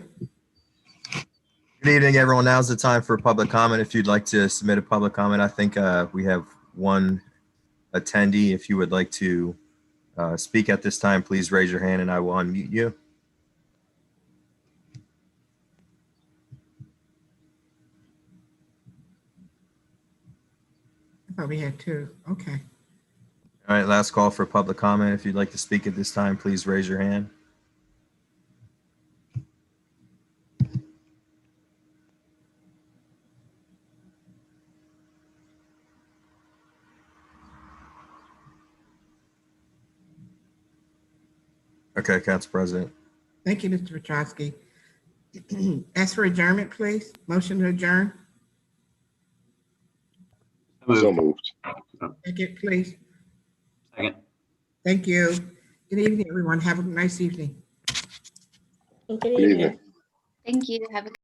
Good evening, everyone. Now's the time for public comment. If you'd like to submit a public comment, I think we have one attendee. If you would like to speak at this time, please raise your hand and I will unmute you. I thought we had two. Okay. All right, last call for public comment. If you'd like to speak at this time, please raise your hand. Okay, Council President. Thank you, Mr. Petrosky. Ask for adjournment, please. Motion to adjourn. So moved. Second, please. Second. Thank you. Good evening, everyone. Have a nice evening. Good evening. Thank you. Have a